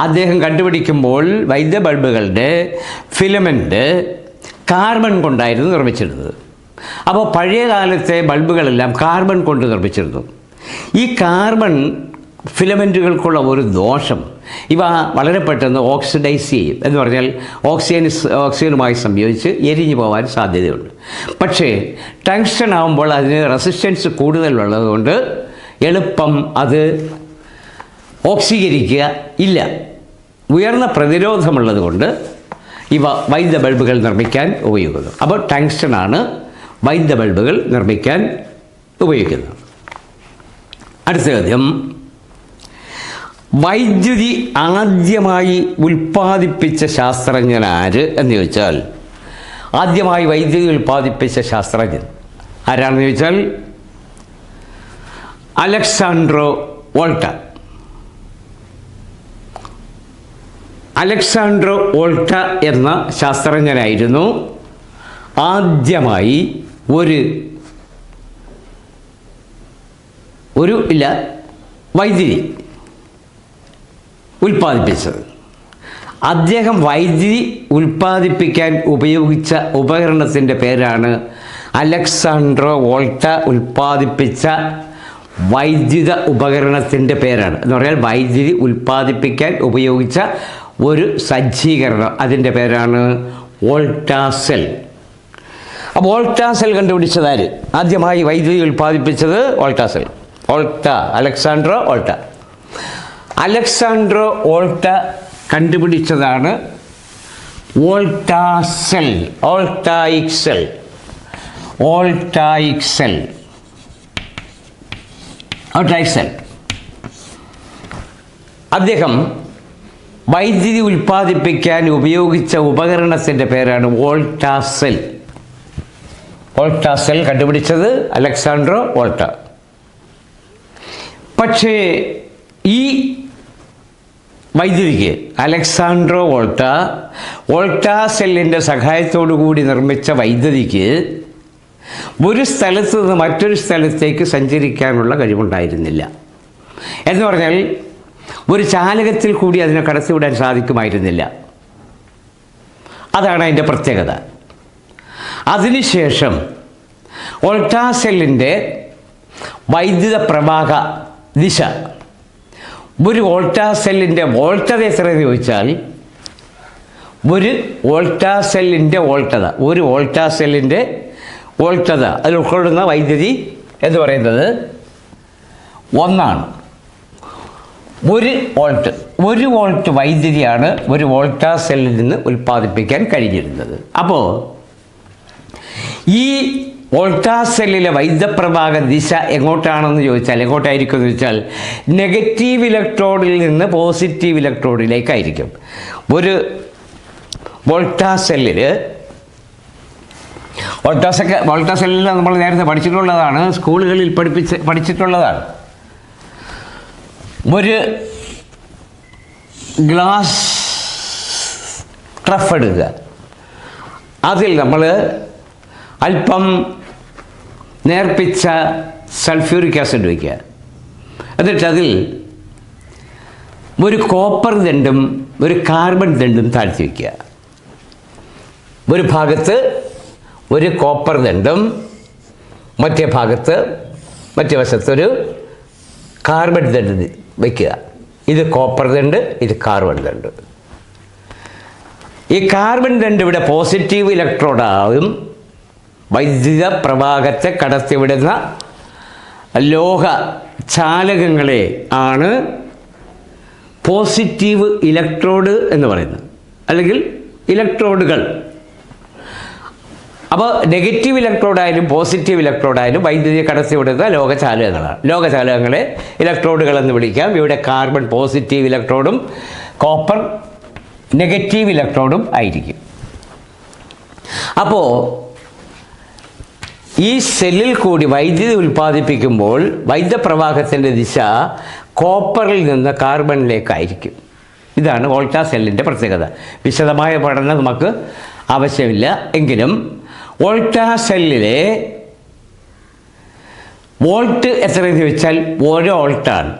അദ്ദേഹം കണ്ടുപിടിക്കുമ്പോൾ വൈദ്യുത ബൾബുകളുടെ ഫിലമെൻറ്റ് കാർബൺ കൊണ്ടായിരുന്നു നിർമ്മിച്ചിരുന്നത്. അപ്പോൾ പഴയ കാലത്തെ ബൾബുകളെല്ലാം കാർബൺ കൊണ്ട് നിർമ്മിച്ചിരുന്നു. ഈ കാർബൺ ഫിലമെൻറ്റുകൾക്കുള്ള ഒരു ദോഷം, ഇവ വളരെ പെട്ടെന്ന് ഓക്സിഡൈസ് ചെയ്യും. എന്ന് പറഞ്ഞാൽ ഓക്സിജനുമായി സംയോജിച്ച് എരിഞ്ഞു പോകാൻ സാധ്യതയുണ്ട്. പക്ഷേ ടങ്സ്റ്റൺ ആകുമ്പോൾ അതിന് റെസിസ്റ്റൻസ് കൂടുതലുള്ളതുകൊണ്ട് എളുപ്പം അത് ഓക്സീകരിക്കുക ഇല്ല. ഉയർന്ന പ്രതിരോധമുള്ളത് കൊണ്ട് ഇവ വൈദ്യുത ബൾബുകൾ നിർമ്മിക്കാൻ ഉപയോഗിക്കുന്നു. അപ്പോൾ ടങ്സ്റ്റണാണ് വൈദ്യുത ബൾബുകൾ നിർമ്മിക്കാൻ ഉപയോഗിക്കുന്നത്. അടുത്ത ചോദ്യം, വൈദ്യുതി ആദ്യമായി ഉൽപ്പാദിപ്പിച്ച ശാസ്ത്രജ്ഞൻ ആര് എന്ന് ചോദിച്ചാൽ, ആദ്യമായി വൈദ്യുതി ഉൽപ്പാദിപ്പിച്ച ശാസ്ത്രജ്ഞൻ ആരാണെന്ന് ചോദിച്ചാൽ അലക്സാൻഡ്രോ വോൾട്ട. അലക്സാൻഡ്രോ വോൾട്ട എന്ന ശാസ്ത്രജ്ഞനായിരുന്നു ആദ്യമായി വൈദ്യുതി ഉൽപ്പാദിപ്പിച്ചത്. അദ്ദേഹം വൈദ്യുതി ഉൽപ്പാദിപ്പിക്കാൻ ഉപയോഗിച്ച ഉപകരണത്തിൻ്റെ പേരാണ് അലക്സാൻഡ്രോ വോൾട്ട ഉൽപ്പാദിപ്പിച്ച വൈദ്യുത ഉപകരണത്തിൻ്റെ പേരാണ്. എന്ന് പറഞ്ഞാൽ വൈദ്യുതി ഉൽപ്പാദിപ്പിക്കാൻ ഉപയോഗിച്ച ഒരു സജ്ജീകരണം, അതിൻ്റെ പേരാണ് വോൾട്ടാ സെൽ. അപ്പോൾ വോൾട്ടാ സെൽ കണ്ടുപിടിച്ചതാര്? ആദ്യമായി വൈദ്യുതി ഉൽപ്പാദിപ്പിച്ചത് വോൾട്ടാ സെൽ. അലക്സാൻഡ്രോ വോൾട്ട. അലക്സാൻഡ്രോ വോൾട്ട കണ്ടുപിടിച്ചതാണ് വോൾട്ടാ സെൽ, വോൾട്ടായിക് സെൽ. അദ്ദേഹം വൈദ്യുതി ഉൽപ്പാദിപ്പിക്കാൻ ഉപയോഗിച്ച ഉപകരണത്തിൻ്റെ പേരാണ് വോൾട്ടാ സെൽ. കണ്ടുപിടിച്ചത് അലക്സാൻഡ്രോ വോൾട്ട. പക്ഷേ ഈ വൈദ്യുതിക്ക് അലക്സാൻഡ്രോ വോൾട്ടാ സെല്ലിൻ്റെ സഹായത്തോടു കൂടി നിർമ്മിച്ച വൈദ്യുതിക്ക് ഒരു സ്ഥലത്ത് നിന്ന് മറ്റൊരു സ്ഥലത്തേക്ക് സഞ്ചരിക്കാനുള്ള കഴിവുണ്ടായിരുന്നില്ല. എന്ന് പറഞ്ഞാൽ ഒരു ചാലകത്തിൽ കൂടി അതിനെ കടത്തിവിടാൻ സാധിക്കുമായിരുന്നില്ല. അതാണ് അതിൻ്റെ പ്രത്യേകത. അതിനുശേഷം വോൾട്ടാ സെല്ലിൻ്റെ വൈദ്യുത പ്രവാഹ ദിശ, ഒരു വോൾട്ടാ സെല്ലിൻ്റെ വോൾട്ടത എത്രയെന്ന് ചോദിച്ചാൽ, ഒരു വോൾട്ടാ സെല്ലിൻ്റെ വോൾട്ടത അതിൽ ഉൾക്കൊള്ളുന്ന വൈദ്യുതി എന്ന് പറയുന്നത് 1 ആണ്. 1 വോൾട്ട് വൈദ്യുതിയാണ് ഒരു വോൾട്ടാ സെല്ലിൽ നിന്ന് ഉൽപ്പാദിപ്പിക്കാൻ കഴിഞ്ഞിരുന്നത്. അപ്പോൾ ഈ വോൾട്ടാ സെല്ലിലെ വൈദ്യുതപ്രവാഹ ദിശ എങ്ങോട്ടാണെന്ന് ചോദിച്ചാൽ, എങ്ങോട്ടായിരിക്കും എന്ന് ചോദിച്ചാൽ, നെഗറ്റീവ് ഇലക്ട്രോഡിൽ നിന്ന് പോസിറ്റീവ് ഇലക്ട്രോഡിലേക്കായിരിക്കും. ഒരു വോൾട്ടാ സെല്ലിൽ നമ്മൾ നേരത്തെ പഠിച്ചിട്ടുള്ളതാണ്, സ്കൂളുകളിൽ പഠിച്ചിട്ടുള്ളതാണ്. ഒരു ഗ്ലാസ് ട്രഫ് എടുക്കുക, അതിൽ നമ്മൾ അല്പം നേർപ്പിച്ച സൾഫ്യൂരിക് ആസിഡ് വയ്ക്കുക. എന്നിട്ട് അതിൽ ഒരു കോപ്പർ ദണ്ടും ഒരു കാർബൺ ദണ്ടും താഴ്ത്തി വയ്ക്കുക. ഒരു ഭാഗത്ത് ഒരു കോപ്പർ ദണ്ടും മറ്റേ വശത്തൊരു കാർബൺ ദണ്ട് വയ്ക്കുക. ഇത് കോപ്പർ ദണ്ട്, ഇത് കാർബൺ ദണ്ട്. ഈ കാർബൺ ദണ്ട് ഇവിടെ പോസിറ്റീവ് ഇലക്ട്രോഡാവും വൈദ്യുത പ്രവാഹത്തെ കടത്തിവിടുന്ന ലോഹ ചാലകങ്ങളെ ആണ് പോസിറ്റീവ് ഇലക്ട്രോഡ് എന്ന് പറയുന്നത്, അല്ലെങ്കിൽ ഇലക്ട്രോഡുകൾ. അപ്പോൾ നെഗറ്റീവ് ഇലക്ട്രോഡായാലും പോസിറ്റീവ് ഇലക്ട്രോഡായാലും വൈദ്യുതി കടത്തിവിടുന്ന ലോഹചാലകങ്ങളാണ്. ലോഹചാലകങ്ങളെ ഇലക്ട്രോഡുകൾ എന്ന് വിളിക്കാം. ഇവിടെ കാർബൺ പോസിറ്റീവ് ഇലക്ട്രോഡും കോപ്പർ നെഗറ്റീവ് ഇലക്ട്രോഡും ആയിരിക്കും. അപ്പോൾ ഈ സെല്ലിൽ കൂടി വൈദ്യുതി ഉൽപ്പാദിപ്പിക്കുമ്പോൾ വൈദ്യുത പ്രവാഹത്തിൻ്റെ ദിശ കോപ്പറിൽ നിന്ന് കാർബണിലേക്കായിരിക്കും. ഇതാണ് വോൾട്ടാ സെല്ലിൻ്റെ പ്രത്യേകത. വിശദമായ പഠനം നമുക്ക് ആവശ്യമില്ല. എങ്കിലും വോൾട്ടാ സെല്ലിലെ വോൾട്ട് എത്രയെന്ന് ചോദിച്ചാൽ 1 വോൾട്ടാണ്.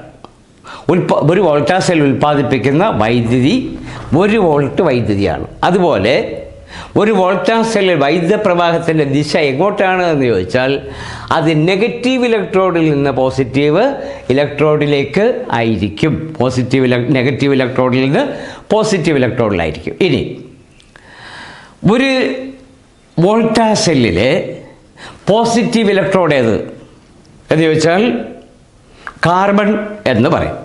ഒരു വോൾട്ടാ സെൽ ഉൽപ്പാദിപ്പിക്കുന്ന വൈദ്യുതി 1 വോൾട്ട് വൈദ്യുതിയാണ്. അതുപോലെ ഒരു വോൾട്ടാ സെല്ലിൽ വൈദ്യുത പ്രവാഹത്തിൻ്റെ ദിശ എങ്ങോട്ടാണ് എന്ന് ചോദിച്ചാൽ അത് നെഗറ്റീവ് ഇലക്ട്രോഡിൽ നിന്ന് പോസിറ്റീവ് ഇലക്ട്രോഡിലേക്ക് ആയിരിക്കും. നെഗറ്റീവ് ഇലക്ട്രോഡിൽ നിന്ന് പോസിറ്റീവ് ഇലക്ട്രോഡിലായിരിക്കും. ഇനി ഒരു വോൾട്ടാ സെല്ലിലെ പോസിറ്റീവ് ഇലക്ട്രോഡ് ഏത് എന്ന് ചോദിച്ചാൽ കാർബൺ എന്ന് പറയും.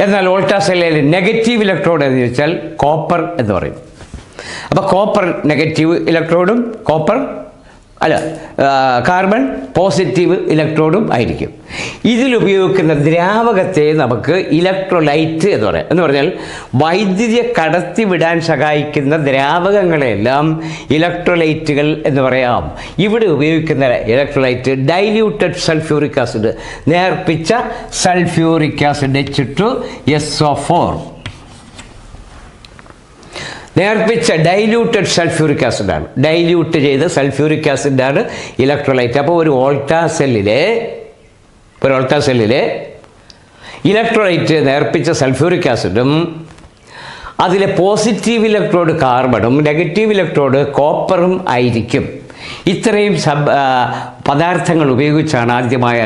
എന്നാൽ വോൾട്ടാ സെല്ലിലെ നെഗറ്റീവ് ഇലക്ട്രോഡ് എന്ന് ചോദിച്ചാൽ കോപ്പർ എന്ന് പറയും. അപ്പോൾ കോപ്പർ നെഗറ്റീവ് ഇലക്ട്രോഡും കാർബൺ പോസിറ്റീവ് ഇലക്ട്രോഡും ആയിരിക്കും. ഇതിലുപയോഗിക്കുന്ന ദ്രാവകത്തെ നമുക്ക് ഇലക്ട്രോലൈറ്റ് എന്ന് പറയാം. എന്ന് പറഞ്ഞാൽ വൈദ്യുതിയെ കടത്തിവിടാൻ സഹായിക്കുന്ന ദ്രാവകങ്ങളെല്ലാം ഇലക്ട്രോലൈറ്റുകൾ എന്ന് പറയാം. ഇവിടെ ഉപയോഗിക്കുന്ന ഇലക്ട്രോലൈറ്റ് ഡൈല്യൂട്ടഡ് സൾഫ്യൂറിക് ആസിഡ്, നേർപ്പിച്ച സൾഫ്യൂറിക് ആസിഡ് H2SO4, നേർപ്പിച്ച ഡൈല്യൂട്ടഡ് സൾഫ്യൂറിക് ആസിഡാണ്. ഡൈല്യൂട്ട് ചെയ്ത സൾഫ്യൂറിക് ആസിഡാണ് ഇലക്ട്രോലൈറ്റ്. അപ്പോൾ ഒരു വോൾട്ടാ സെല്ലിലെ ഇലക്ട്രോലൈറ്റ് നേർപ്പിച്ച സൾഫ്യൂറിക് ആസിഡും അതിലെ പോസിറ്റീവ് ഇലക്ട്രോഡ് കാർബണും നെഗറ്റീവ് ഇലക്ട്രോഡ് കോപ്പറും ആയിരിക്കും. ഇത്രയും പദാർത്ഥങ്ങൾ ഉപയോഗിച്ചാണ് ആദ്യമായ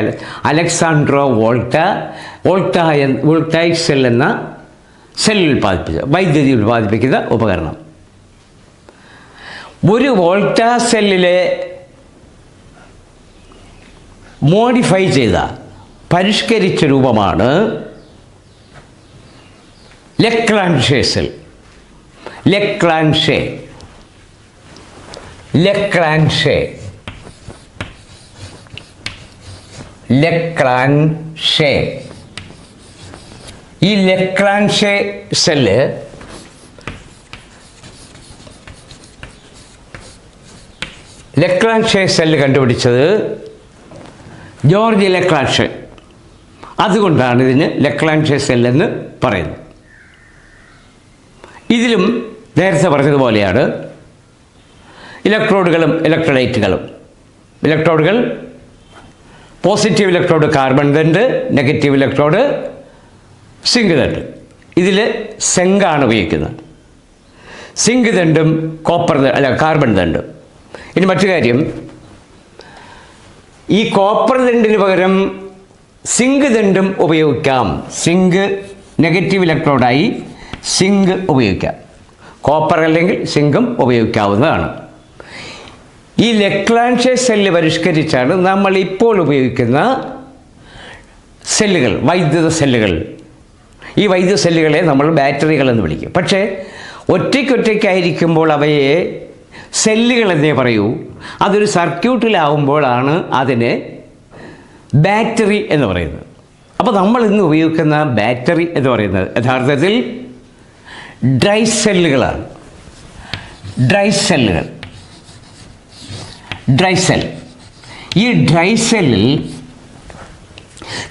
അലക്സാൻഡ്രോ വോൾട്ടായിക് സെൽ എന്ന സെല്ലിൽ വൈദ്യുതി ഉൽപ്പാദിപ്പിക്കുന്ന ഉപകരണം. ഒരു വോൾട്ടാ സെല്ലിലെ മോഡിഫൈ ചെയ്ത പരിഷ്കരിച്ച രൂപമാണ് ലെക്ലാൻഷേ സെൽ. ലെക്ലാൻഷേ ഈ ലെക്ലാൻഷേ സെല്ല് കണ്ടുപിടിച്ചത് ജോർജ് ലെക്ലാൻഷേ. അതുകൊണ്ടാണ് ഇതിന് ലെക്ലാൻഷേ സെല്ലെന്ന് പറയുന്നത്. ഇതിലും നേരത്തെ പറഞ്ഞതുപോലെയാണ് ഇലക്ട്രോഡുകളും ഇലക്ട്രോലൈറ്റുകളും. ഇലക്ട്രോഡുകൾ പോസിറ്റീവ് ഇലക്ട്രോഡ് കാർബൺ ദണ്ട്, നെഗറ്റീവ് ഇലക്ട്രോഡ് സിങ്ക് ദണ്ട്. ഇതിൽ സെങ്കാണ് ഉപയോഗിക്കുന്നത്. സിങ്ക് ദണ്ടും കാർബൺ ദണ്ടും. ഇനി മറ്റു കാര്യം, ഈ കോപ്പർ ദണ്ടിന് പകരം സിങ്ക് ദണ്ടും ഉപയോഗിക്കാം. സിങ്ക് നെഗറ്റീവ് ഇലക്ട്രോഡായി സിങ്ക് ഉപയോഗിക്കാം. കോപ്പർ അല്ലെങ്കിൽ സിങ്കും ഉപയോഗിക്കാവുന്നതാണ്. ഈ ലെക്ലാൻഷേ സെല്ല് പരിഷ്കരിച്ചാണ് നമ്മൾ ഇപ്പോൾ ഉപയോഗിക്കുന്ന സെല്ലുകൾ, വൈദ്യുത സെല്ലുകൾ. ഈ വൈദ്യുത സെല്ലുകളെ നമ്മൾ ബാറ്ററികളെന്ന് വിളിക്കും. പക്ഷേ ഒറ്റയ്ക്കൊറ്റയ്ക്കായിരിക്കുമ്പോൾ അവയെ സെല്ലുകളെന്നേ പറയൂ. അതൊരു സർക്യൂട്ടിലാവുമ്പോഴാണ് അതിനെ ബാറ്ററി എന്ന് പറയുന്നത്. അപ്പോൾ നമ്മൾ ഇന്ന് ഉപയോഗിക്കുന്ന ബാറ്ററി എന്ന് പറയുന്നത് യഥാർത്ഥത്തിൽ ഡ്രൈ സെല്ലുകളാണ്. Dry cell. ഈ ഡ്രൈ സെല്ലിൽ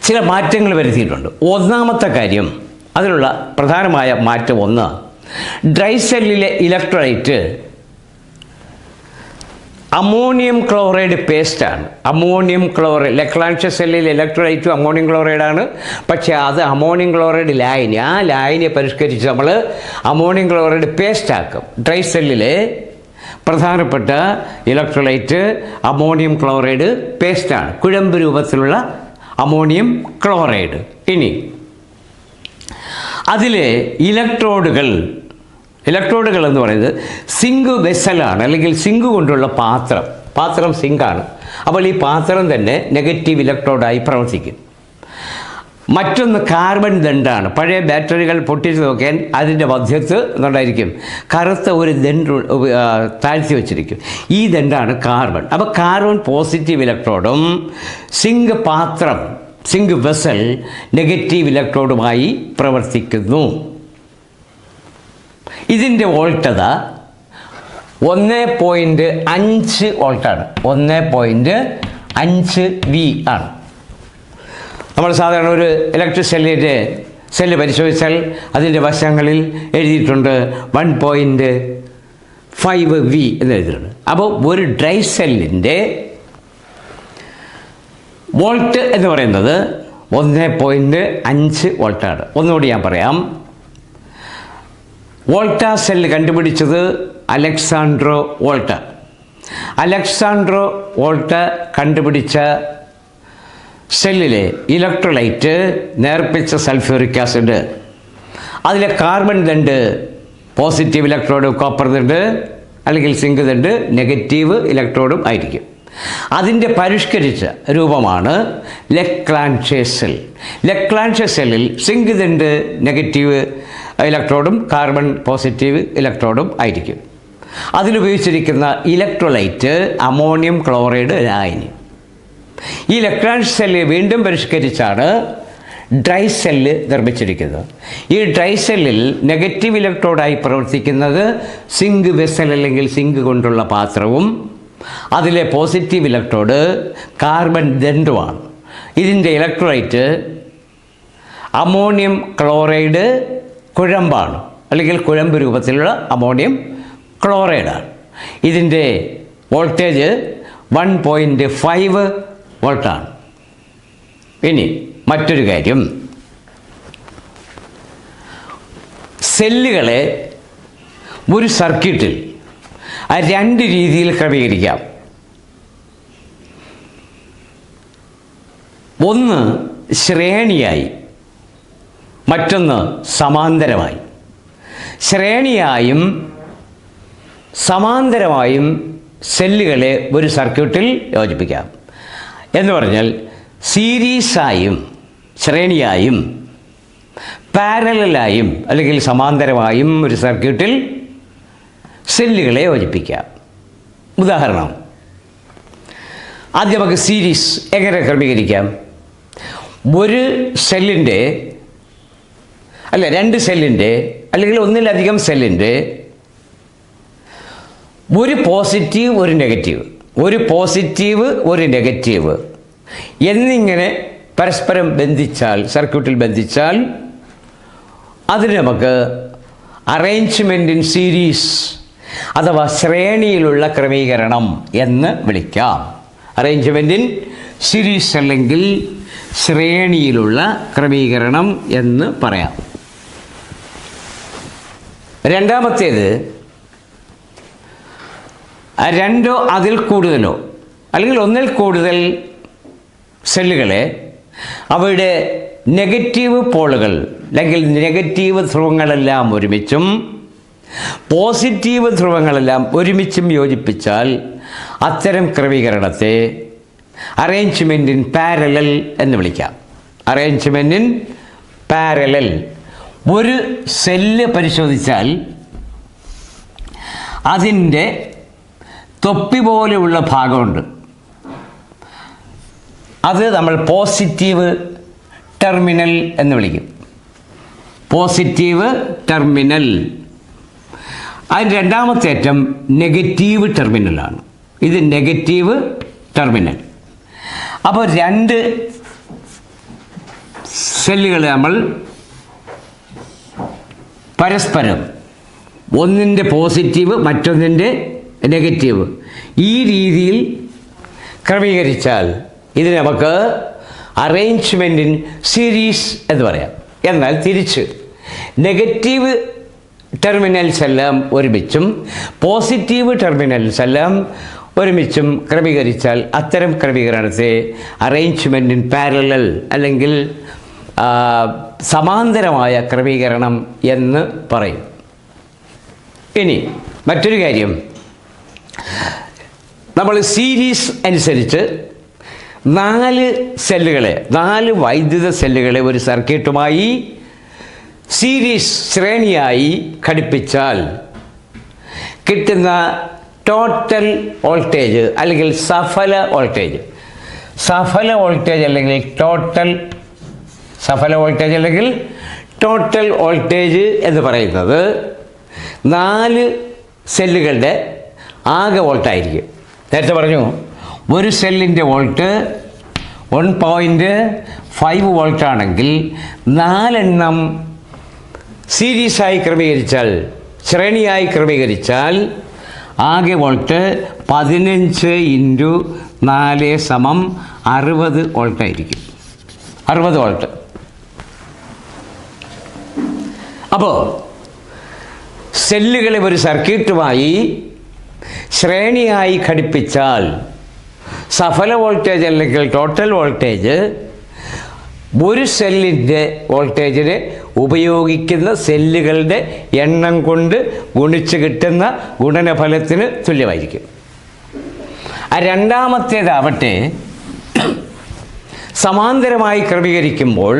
ചില മാറ്റങ്ങൾ വരുത്തിയിട്ടുണ്ട്. ഒന്നാമത്തെ കാര്യം, അതിലുള്ള പ്രധാനമായ മാറ്റം ഒന്ന്, ഡ്രൈ സെല്ലിലെ ഇലക്ട്രോലൈറ്റ് അമോണിയം ക്ലോറൈഡ് പേസ്റ്റാണ്. ലെക്ലാൻഷേ സെല്ലിലെ ഇലക്ട്രോലൈറ്റും അമോണിയം ക്ലോറൈഡാണ്. പക്ഷേ അത് അമോണിയം ക്ലോറൈഡ് ലായനി, ആ ലായനിയെ പരിഷ്കരിച്ച് നമ്മൾ അമോണിയം ക്ലോറൈഡ് പേസ്റ്റാക്കും. ഡ്രൈ സെല്ലിലെ പ്രധാനപ്പെട്ട ഇലക്ട്രോലൈറ്റ് അമോണിയം ക്ലോറൈഡ് പേസ്റ്റാണ്, കുഴമ്പ് രൂപത്തിലുള്ള അമോണിയം ക്ലോറൈഡ്. ഇനി അതിലെ ഇലക്ട്രോഡുകൾ എന്ന് പറയുന്നത് സിങ്ക് വെസലാണ്, അല്ലെങ്കിൽ സിങ്ക് കൊണ്ടുള്ള പാത്രം സിങ്കാണ്. അപ്പോൾ ഈ പാത്രം തന്നെ നെഗറ്റീവ് ഇലക്ട്രോഡായി പ്രവർത്തിക്കും. മറ്റൊന്ന് കാർബൺ ദണ്ഡാണ്. പഴയ ബാറ്ററികൾ പൊട്ടിച്ച് നോക്കിയാൽ അതിൻ്റെ മധ്യത്ത് എന്നുണ്ടായിരിക്കും കറുത്ത ഒരു ദണ്ട് താഴ്ത്തി വച്ചിരിക്കും. ഈ ദണ്ഡാണ് കാർബൺ. അപ്പോൾ കാർബൺ പോസിറ്റീവ് ഇലക്ട്രോഡും സിങ്ക് വെസൽ നെഗറ്റീവ് ഇലക്ട്രോഡുമായി പ്രവർത്തിക്കുന്നു. ഇതിൻ്റെ വോൾട്ടത 1.5 വോൾട്ടാണ്. 1.5 വി ആണ്. നമ്മൾ സാധാരണ ഒരു ഇലക്ട്രിക് സെല്ല് പരിശോധിച്ചാൽ അതിൻ്റെ വശങ്ങളിൽ എഴുതിയിട്ടുണ്ട് 1.5 വി എന്ന് എഴുതിയിട്ടുണ്ട്. അപ്പോൾ ഒരു ഡ്രൈ സെല്ലിൻ്റെ വോൾട്ട് എന്ന് പറയുന്നത് 1.5 വോൾട്ടാണ്. ഒന്നുകൂടി ഞാൻ പറയാം. വോൾട്ട സെല്ല് കണ്ടുപിടിച്ചത് അലക്സാൻഡ്രോ വോൾട്ട കണ്ടുപിടിച്ച സെല്ലിലെ ഇലക്ട്രോലൈറ്റ് നേർപ്പിച്ച സൾഫ്യൂറിക് ആസിഡ്, അതിലെ കാർബൺ ദണ്ട് പോസിറ്റീവ് ഇലക്ട്രോഡും കോപ്പർ ദണ്ട് അല്ലെങ്കിൽ സിങ്ക് ദണ്ട് നെഗറ്റീവ് ഇലക്ട്രോഡും ആയിരിക്കും. അതിൻ്റെ പരിഷ്കരിച്ച രൂപമാണ് ലെക്ലാൻഷെ സെല്ലിൽ സിങ്ക് ദണ്ട് നെഗറ്റീവ് ഇലക്ട്രോഡും കാർബൺ പോസിറ്റീവ് ഇലക്ട്രോഡും ആയിരിക്കും. അതിലുപയോഗിച്ചിരിക്കുന്ന ഇലക്ട്രോലൈറ്റ് അമോണിയം ക്ലോറൈഡ് ലായനി. ഈ ലെക്ലാൻഷെ സെല്ല് വീണ്ടും പരിഷ്കരിച്ചാണ് ഡ്രൈ സെല്ല് നിർമ്മിച്ചിരിക്കുന്നത്. ഈ ഡ്രൈ സെല്ലിൽ നെഗറ്റീവ് ഇലക്ട്രോഡായി പ്രവർത്തിക്കുന്നത് സിങ്ക് വെസൽ അല്ലെങ്കിൽ സിങ്ക് കൊണ്ടുള്ള പാത്രവും അതിലെ പോസിറ്റീവ് ഇലക്ട്രോഡ് കാർബൺ ദണ്ഡുമാണ്. ഇതിൻ്റെ ഇലക്ട്രോലൈറ്റ് അമോണിയം ക്ലോറൈഡ് കുഴമ്പാണ്, അല്ലെങ്കിൽ കുഴമ്പ് രൂപത്തിലുള്ള അമോണിയം ക്ലോറൈഡാണ്. ഇതിൻ്റെ വോൾട്ടേജ് 1.5 വോൾട്ടാണ്. ഇനി മറ്റൊരു കാര്യം, സെല്ലുകളെ ഒരു സർക്യൂട്ടിൽ 2 രീതിയിൽ ക്രമീകരിക്കാം. ഒന്ന് ശ്രേണിയായി, മറ്റൊന്ന് സമാന്തരമായി. ശ്രേണിയായും സമാന്തരമായും സെല്ലുകളെ ഒരു സർക്യൂട്ടിൽ യോജിപ്പിക്കാം. എന്ന് പറഞ്ഞാൽ സീരീസായും ശ്രേണിയായും പാരലലായും അല്ലെങ്കിൽ സമാന്തരമായും ഒരു സർക്യൂട്ടിൽ സെല്ലുകളെ യോജിപ്പിക്കാം. ഉദാഹരണം, ആദ്യം നമുക്ക് സീരീസ് എങ്ങനെ ക്രമീകരിക്കാം? ഒരു സെല്ലിൻ്റെ അല്ല 2 സെല്ലിൻ്റെ അല്ലെങ്കിൽ ഒന്നിലധികം സെല്ലിൻ്റെ ഒരു പോസിറ്റീവ് ഒരു നെഗറ്റീവ് എന്നിങ്ങനെ പരസ്പരം സർക്യൂട്ടിൽ ബന്ധിച്ചാൽ അതിന് നമുക്ക് അറേഞ്ച്മെൻ്റ് ഇൻ സീരീസ് അഥവാ ശ്രേണിയിലുള്ള ക്രമീകരണം എന്ന് വിളിക്കാം. അറേഞ്ച്മെൻ്റ് ഇൻ സീരീസ് അല്ലെങ്കിൽ ശ്രേണിയിലുള്ള ക്രമീകരണം എന്ന് പറയാം. രണ്ടാമത്തേത്, 2 അതിൽ കൂടുതലോ അല്ലെങ്കിൽ ഒന്നിൽ കൂടുതൽ സെല്ലുകളെ അവയുടെ നെഗറ്റീവ് പോളുകൾ അല്ലെങ്കിൽ നെഗറ്റീവ് ധ്രുവങ്ങളെല്ലാം ഒരുമിച്ചും പോസിറ്റീവ് ധ്രുവങ്ങളെല്ലാം ഒരുമിച്ചും യോജിപ്പിച്ചാൽ അത്തരം ക്രമീകരണത്തെ അറേഞ്ച്മെൻ്റ് ഇൻ പാരലൽ എന്ന് വിളിക്കാം. Arrangement in parallel. ഒരു സെല്ല് പരിശോധിച്ചാൽ അതിൻ്റെ തൊപ്പി പോലെയുള്ള ഭാഗമുണ്ട്. അത് നമ്മൾ പോസിറ്റീവ് ടെർമിനൽ എന്ന് വിളിക്കും. Positive terminal. അതിന് രണ്ടാമത്തെ അറ്റം നെഗറ്റീവ് ടെർമിനലാണ്. ഇത് നെഗറ്റീവ് ടെർമിനൽ. അപ്പോൾ 2 സെല്ലുകൾ നമ്മൾ പരസ്പരം ഒന്നിൻ്റെ പോസിറ്റീവ് മറ്റൊന്നിൻ്റെ നെഗറ്റീവ് ഈ രീതിയിൽ ക്രമീകരിച്ചാൽ ഇതിന് നമുക്ക് അറേഞ്ച്മെൻ്റ് ഇൻ സീരീസ് എന്ന് പറയാം. എന്നാൽ തിരിച്ച് നെഗറ്റീവ് ടെർമിനൽസ് എല്ലാം ഒരുമിച്ചും പോസിറ്റീവ് ടെർമിനൽസ് എല്ലാം ഒരുമിച്ചും ക്രമീകരിച്ചാൽ അത്തരം ക്രമീകരണത്തെ അറേഞ്ച്മെൻ്റ് ഇൻ പാരലൽ അല്ലെങ്കിൽ സമാന്തരമായ ക്രമീകരണം എന്ന് പറയും. ഇനി മറ്റൊരു കാര്യം, നമ്മൾ സീരീസ് അനുസരിച്ച് 4 സെല്ലുകളെ, 4 വൈദ്യുത സെല്ലുകളെ ഒരു സർക്യൂട്ടുമായി സീരീസ് ശ്രേണിയായി ഘടിപ്പിച്ചാൽ കിട്ടുന്ന ടോട്ടൽ വോൾട്ടേജ് അല്ലെങ്കിൽ സഫല വോൾട്ടേജ് അല്ലെങ്കിൽ ടോട്ടൽ വോൾട്ടേജ് എന്ന് പറയുന്നത് 4 സെല്ലുകളുടെ ആകെ വോൾട്ടായിരിക്കും. നേരത്തെ പറഞ്ഞു, ഒരു സെല്ലിൻ്റെ വോൾട്ട് 1.5 വോൾട്ടാണെങ്കിൽ 4 സീരീസായി ക്രമീകരിച്ചാൽ, ശ്രേണിയായി ക്രമീകരിച്ചാൽ ആകെ വോൾട്ട് 15 × 4 = 60 വോൾട്ടായിരിക്കും. 60 വോൾട്ട്. അപ്പോൾ സെല്ലുകളെ ഒരു സർക്യൂട്ടുമായി ശ്രേണിയായി ഘടിപ്പിച്ചാൽ സഫല വോൾട്ടേജ് അല്ലെങ്കിൽ ടോട്ടൽ വോൾട്ടേജ് ഒരു സെല്ലിൻ്റെ വോൾട്ടേജിന് ഉപയോഗിക്കുന്ന സെല്ലുകളുടെ എണ്ണം കൊണ്ട് ഗുണിച്ച് കിട്ടുന്ന ഗുണനഫലത്തിന് തുല്യമായിരിക്കും. രണ്ടാമത്തേതാവട്ടെ, സമാന്തരമായി ക്രമീകരിക്കുമ്പോൾ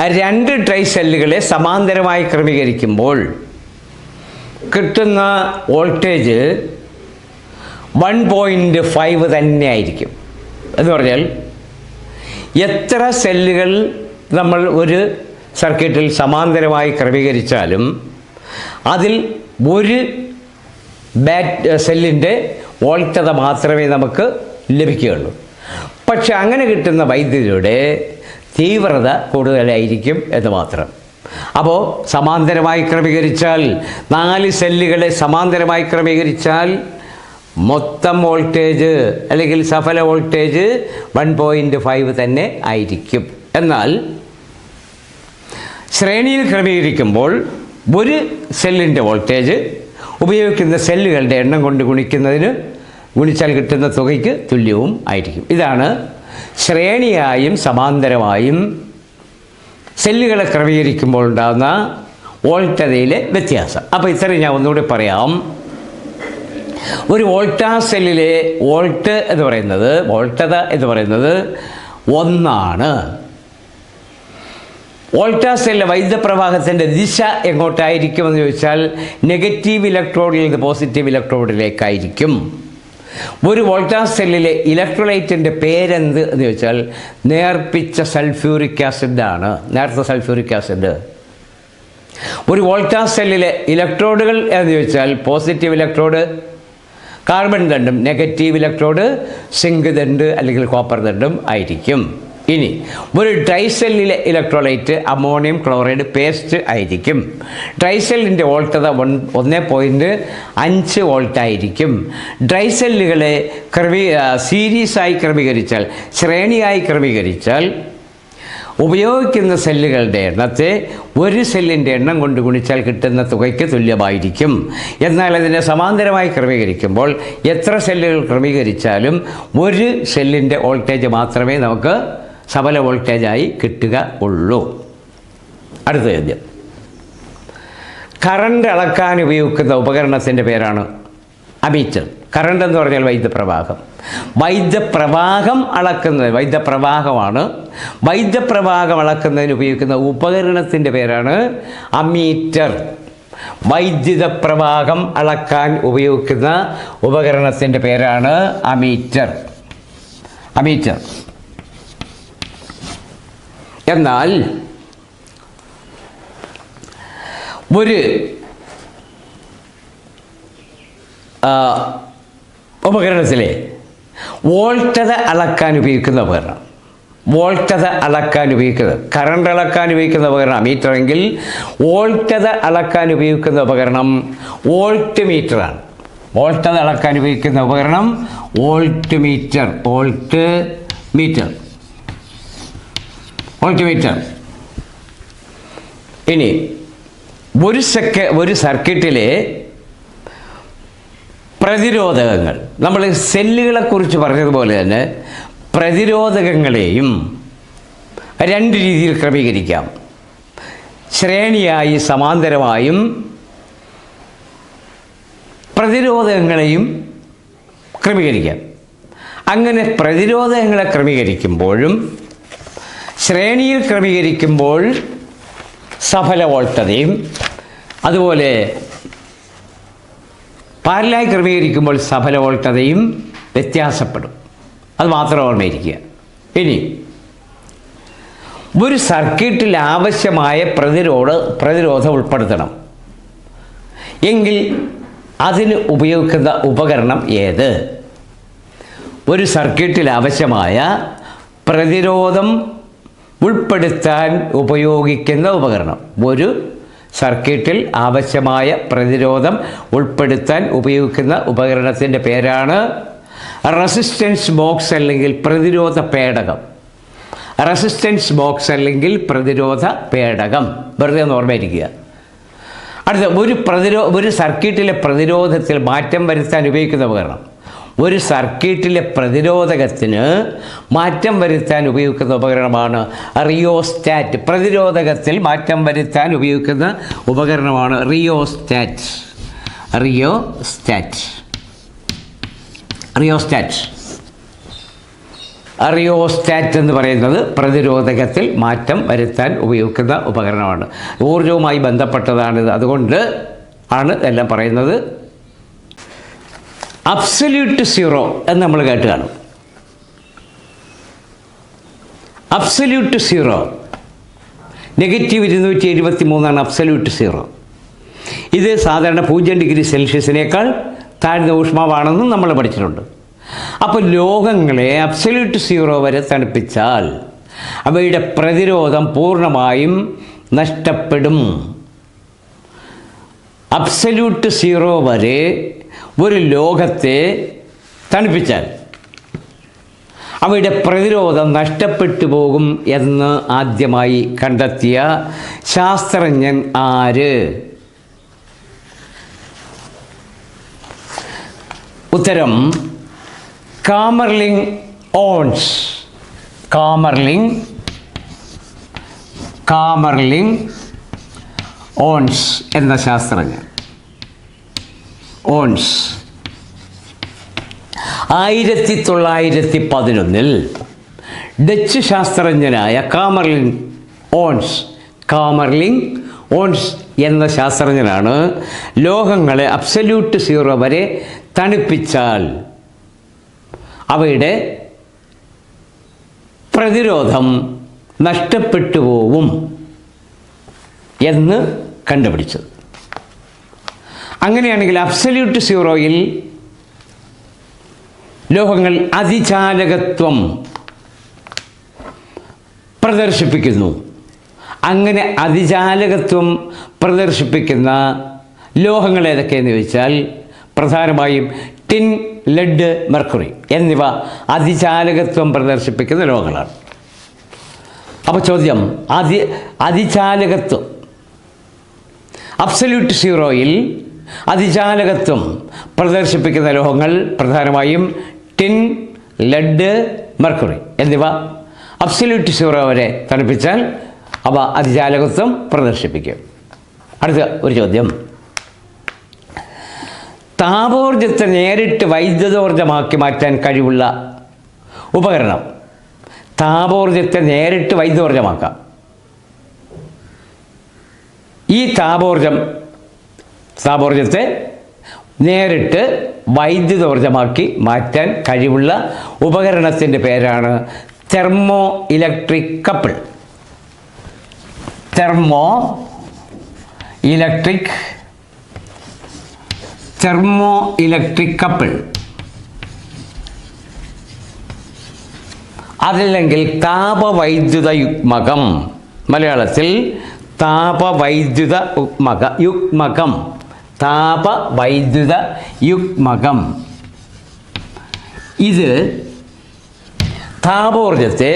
2 ട്രൈ സെല്ലുകളെ സമാന്തരമായി ക്രമീകരിക്കുമ്പോൾ കിട്ടുന്ന വോൾട്ടേജ് 1.5 തന്നെ ആയിരിക്കും. എന്ന് പറഞ്ഞാൽ എത്ര സെല്ലുകൾ നമ്മൾ ഒരു സർക്യൂട്ടിൽ സമാന്തരമായി ക്രമീകരിച്ചാലും അതിൽ ഒരു സെല്ലിൻ്റെ വോൾട്ടത മാത്രമേ നമുക്ക് ലഭിക്കുകയുള്ളൂ. പക്ഷെ അങ്ങനെ കിട്ടുന്ന വൈദ്യുതിയുടെ തീവ്രത കൂടുതലായിരിക്കും എന്ന് മാത്രം. അപ്പോൾ സമാന്തരമായി ക്രമീകരിച്ചാൽ, 4 സെല്ലുകളെ സമാന്തരമായി ക്രമീകരിച്ചാൽ മൊത്തം വോൾട്ടേജ് അല്ലെങ്കിൽ സഫല വോൾട്ടേജ് 1.5 തന്നെ ആയിരിക്കും. എന്നാൽ ശ്രേണിയിൽ ക്രമീകരിക്കുമ്പോൾ ഒരു സെല്ലിൻ്റെ വോൾട്ടേജ് ഉപയോഗിക്കുന്ന സെല്ലുകളുടെ എണ്ണം കൊണ്ട് ഗുണിച്ചാൽ കിട്ടുന്ന തുകയ്ക്ക് തുല്യവും ആയിരിക്കും. ഇതാണ് ശ്രേണിയായും സമാന്തരമായും സെല്ലുകളെ ക്രമീകരിക്കുമ്പോൾ ഉണ്ടാകുന്ന വോൾട്ടതയിലെ വ്യത്യാസം. അപ്പോൾ ഇത്രയും ഞാൻ ഒന്നുകൂടി പറയാം. ഒരു വോൾട്ടാസ് സെല്ലിലെ വോൾട്ടത എന്ന് പറയുന്നത് 1 വോൾട്ടാസ് സെല്ലിലെ വൈദ്യുതപ്രവാഹത്തിൻ്റെ ദിശ എങ്ങോട്ടായിരിക്കുമെന്ന് ചോദിച്ചാൽ നെഗറ്റീവ് ഇലക്ട്രോഡിൽ നിന്ന് പോസിറ്റീവ് ഇലക്ട്രോഡിലേക്കായിരിക്കും. ഒരു വോൾട്ടാസ് സെല്ലിലെ ഇലക്ട്രോലൈറ്റിൻ്റെ പേരെന്ത് എന്ന് ചോദിച്ചാൽ നേർപ്പിച്ച സൾഫ്യൂറിക് ആസിഡാണ്. നേർത്ത സൾഫ്യൂറിക് ആസിഡ്. ഒരു വോൾട്ടാസ് സെല്ലിലെ ഇലക്ട്രോഡുകൾ എന്ന് ചോദിച്ചാൽ പോസിറ്റീവ് ഇലക്ട്രോഡ് കാർബൺ ദണ്ടും, നെഗറ്റീവ് ഇലക്ട്രോഡ് സിങ്ക് ദണ്ട് അല്ലെങ്കിൽ കോപ്പർ ദണ്ടും ആയിരിക്കും. ഇനി ഒരു ട്രൈസെല്ലിലെ ഇലക്ട്രോലൈറ്റ് അമോണിയം ക്ലോറൈഡ് പേസ്റ്റ് ആയിരിക്കും. ട്രൈസെല്ലിൻ്റെ വോൾട്ടത 1.5 വോൾട്ടായിരിക്കും. ട്രൈസെല്ലുകളെ സീരീസായി ക്രമീകരിച്ചാൽ, ശ്രേണിയായി ക്രമീകരിച്ചാൽ ഉപയോഗിക്കുന്ന സെല്ലുകളുടെ എണ്ണത്തെ ഒരു സെല്ലിൻ്റെ എണ്ണം കൊണ്ട് ഗുണിച്ചാൽ കിട്ടുന്ന തുകയ്ക്ക് തുല്യമായിരിക്കും. എന്നാൽ അതിനെ സമാന്തരമായി ക്രമീകരിക്കുമ്പോൾ എത്ര സെല്ലുകൾ ക്രമീകരിച്ചാലും ഒരു സെല്ലിൻ്റെ വോൾട്ടേജ് മാത്രമേ നമുക്ക് സഫല വോൾട്ടേജായി കിട്ടുക ഉള്ളൂ. അടുത്ത ചോദ്യം, കറണ്ട് അളക്കാൻ ഉപയോഗിക്കുന്ന ഉപകരണത്തിൻ്റെ പേരാണ് അമീറ്റർ. കറണ്ട് എന്ന് പറഞ്ഞാൽ വൈദ്യുതപ്രവാഹം അളക്കുന്നത്, വൈദ്യുതപ്രവാഹമാണ്. വൈദ്യുതപ്രവാഹം അളക്കുന്നതിന് ഉപയോഗിക്കുന്ന ഉപകരണത്തിൻ്റെ പേരാണ് അമീറ്റർ. വൈദ്യുതപ്രവാഹം അളക്കാൻ ഉപയോഗിക്കുന്ന ഉപകരണത്തിൻ്റെ പേരാണ് അമീറ്റർ. എന്നാൽ ഒരു ഉപകരണത്തിലെ വോൾട്ടത അളക്കാൻ ഉപയോഗിക്കുന്ന ഉപകരണം, കറണ്ട് അളക്കാൻ ഉപയോഗിക്കുന്ന ഉപകരണം അമീറ്റർ എങ്കിൽ വോൾട്ടത അളക്കാൻ ഉപയോഗിക്കുന്ന ഉപകരണം വോൾട്ട് മീറ്ററാണ്. വോൾട്ടത അളക്കാൻ ഉപയോഗിക്കുന്ന ഉപകരണം വോൾട്ട് മീറ്റർ. ഇനി ഒരു സർക്യൂട്ടിലെ പ്രതിരോധകങ്ങൾ, നമ്മൾ സെല്ലുകളെക്കുറിച്ച് പറഞ്ഞതുപോലെ തന്നെ പ്രതിരോധകങ്ങളെയും രണ്ട് രീതിയിൽ ക്രമീകരിക്കാം. ശ്രേണിയായി സമാന്തരമായും പ്രതിരോധങ്ങളെയും ക്രമീകരിക്കാം. അങ്ങനെ പ്രതിരോധങ്ങളെ ക്രമീകരിക്കുമ്പോഴും ശ്രേണിയിൽ ക്രമീകരിക്കുമ്പോൾ സഫല വോൾട്ടതയും അതുപോലെ പാരലായി ക്രമീകരിക്കുമ്പോൾ സഫല വോൾട്ടതയും വ്യത്യാസപ്പെടും. അത് മാത്രം ഓർമ്മയിരിക്കുക. ഇനി ഒരു സർക്യൂട്ടിൽ ആവശ്യമായ പ്രതിരോധം ഉൾപ്പെടുത്തണം എങ്കിൽ അതിന് ഉപയോഗിക്കുന്ന ഉപകരണം ഏത്? ഒരു സർക്യൂട്ടിൽ ആവശ്യമായ പ്രതിരോധം ഉൾപ്പെടുത്താൻ ഉപയോഗിക്കുന്ന ഉപകരണം. ഒരു സർക്യൂട്ടിൽ ആവശ്യമായ പ്രതിരോധം ഉൾപ്പെടുത്താൻ ഉപയോഗിക്കുന്ന ഉപകരണത്തിൻ്റെ പേരാണ് റെസിസ്റ്റൻസ് ബോക്സ് അല്ലെങ്കിൽ പ്രതിരോധ പേടകം. റെസിസ്റ്റൻസ് ബോക്സ് അല്ലെങ്കിൽ പ്രതിരോധ പേടകം. വെറുതെ ഒന്ന് ഓർമ്മയിരിക്കുക. അടുത്ത ഒരു സർക്യൂട്ടിലെ പ്രതിരോധത്തിൽ മാറ്റം വരുത്താൻ ഉപയോഗിക്കുന്ന ഉപകരണം. ഒരു സർക്യൂട്ടിലെ പ്രതിരോധകത്തിന് മാറ്റം വരുത്താൻ ഉപയോഗിക്കുന്ന ഉപകരണമാണ് റിയോസ്റ്റാറ്റ്. പ്രതിരോധകത്തിൽ മാറ്റം വരുത്താൻ ഉപയോഗിക്കുന്ന ഉപകരണമാണ് റിയോസ്റ്റാറ്റ്. റിയോസ്റ്റാറ്റ് എന്ന് പറയുന്നത് പ്രതിരോധകത്തിൽ മാറ്റം വരുത്താൻ ഉപയോഗിക്കുന്ന ഉപകരണമാണ്. ഊർജവുമായി ബന്ധപ്പെട്ടതാണിത്. അതുകൊണ്ട് ആണ് എല്ലാം പറയുന്നത്. അബ്സല്യൂട്ട് സീറോ എന്ന് നമ്മൾ കേട്ട് കാണും. Absolute zero -273 absolute zero. ഇത് സാധാരണ 0 ഡിഗ്രി സെൽഷ്യസിനേക്കാൾ താഴ്ന്ന ഊഷ്മാവാണെന്നും നമ്മൾ പഠിച്ചിട്ടുണ്ട്. അപ്പോൾ ലോഹങ്ങളെ അബ്സല്യൂട്ട് സീറോ വരെ തണുപ്പിച്ചാൽ അവയുടെ പ്രതിരോധം പൂർണ്ണമായും നഷ്ടപ്പെടും. അബ്സല്യൂട്ട് സീറോ വരെ ഒരു ലോഹത്തെ തണുപ്പിച്ചാൽ അവയുടെ പ്രതിരോധം നഷ്ടപ്പെട്ടു പോകും എന്ന് ആദ്യമായി കണ്ടെത്തിയ ശാസ്ത്രജ്ഞൻ ആര്? ഉത്തരം കാമർലിംഗ് ഓൺസ്. കാമർലിംഗ് ഓൺസ് എന്ന ശാസ്ത്രജ്ഞൻ. ഓൺസ് 1911 ഡച്ച് ശാസ്ത്രജ്ഞനായ കാമർലിംഗ് ഓൺസ് എന്ന ശാസ്ത്രജ്ഞനാണ് ലോഹങ്ങളെ അബ്സല്യൂട്ട് സീറോ വരെ തണുപ്പിച്ചാൽ അവയുടെ പ്രതിരോധം നഷ്ടപ്പെട്ടു പോവും എന്ന് കണ്ടുപിടിച്ചത്. അങ്ങനെയാണെങ്കിൽ അബ്സല്യൂട്ട് സീറോയിൽ ലോഹങ്ങൾ അതിചാലകത്വം പ്രദർശിപ്പിക്കുന്നു. അങ്ങനെ അതിചാലകത്വം പ്രദർശിപ്പിക്കുന്ന ലോഹങ്ങൾ ഏതൊക്കെയെന്ന് ചോദിച്ചാൽ പ്രധാനമായും ടിൻ, ലെഡ്, മെർക്കുറി എന്നിവ അതിചാലകത്വം പ്രദർശിപ്പിക്കുന്ന ലോഹങ്ങളാണ്. അപ്പോൾ ചോദ്യം, അതിചാലകത്വം അബ്സല്യൂട്ട് സീറോയിൽ അതിചാലകത്വം പ്രദർശിപ്പിക്കുന്ന ലോഹങ്ങൾ പ്രധാനമായും ടിൻ, ലെഡ്, മെർക്കുറി എന്നിവ അബ്സല്യൂട്ട് സീറോ വരെ തണുപ്പിച്ചാൽ അവ അതിചാലകത്വം പ്രദർശിപ്പിക്കും. അടുത്ത ഒരു ചോദ്യം, താപോർജ്ജത്തെ നേരിട്ട് വൈദ്യുതോർജ്ജമാക്കി മാറ്റാൻ കഴിവുള്ള ഉപകരണം. താപോർജ്ജത്തെ നേരിട്ട് വൈദ്യുതോർജ്ജമാക്കാം. ഈ താപോർജ്ജത്തെ നേരിട്ട് വൈദ്യുതോർജ്ജമാക്കി മാറ്റാൻ കഴിവുള്ള ഉപകരണത്തിൻ്റെ പേരാണ് thermo electric couple. Thermo electric couple, അതല്ലെങ്കിൽ താപവൈദ്യുത യുഗ്മകം. മലയാളത്തിൽ താപവൈദ്യുത യുഗ്മകം. ഇത് താപോർജ്ജത്തെ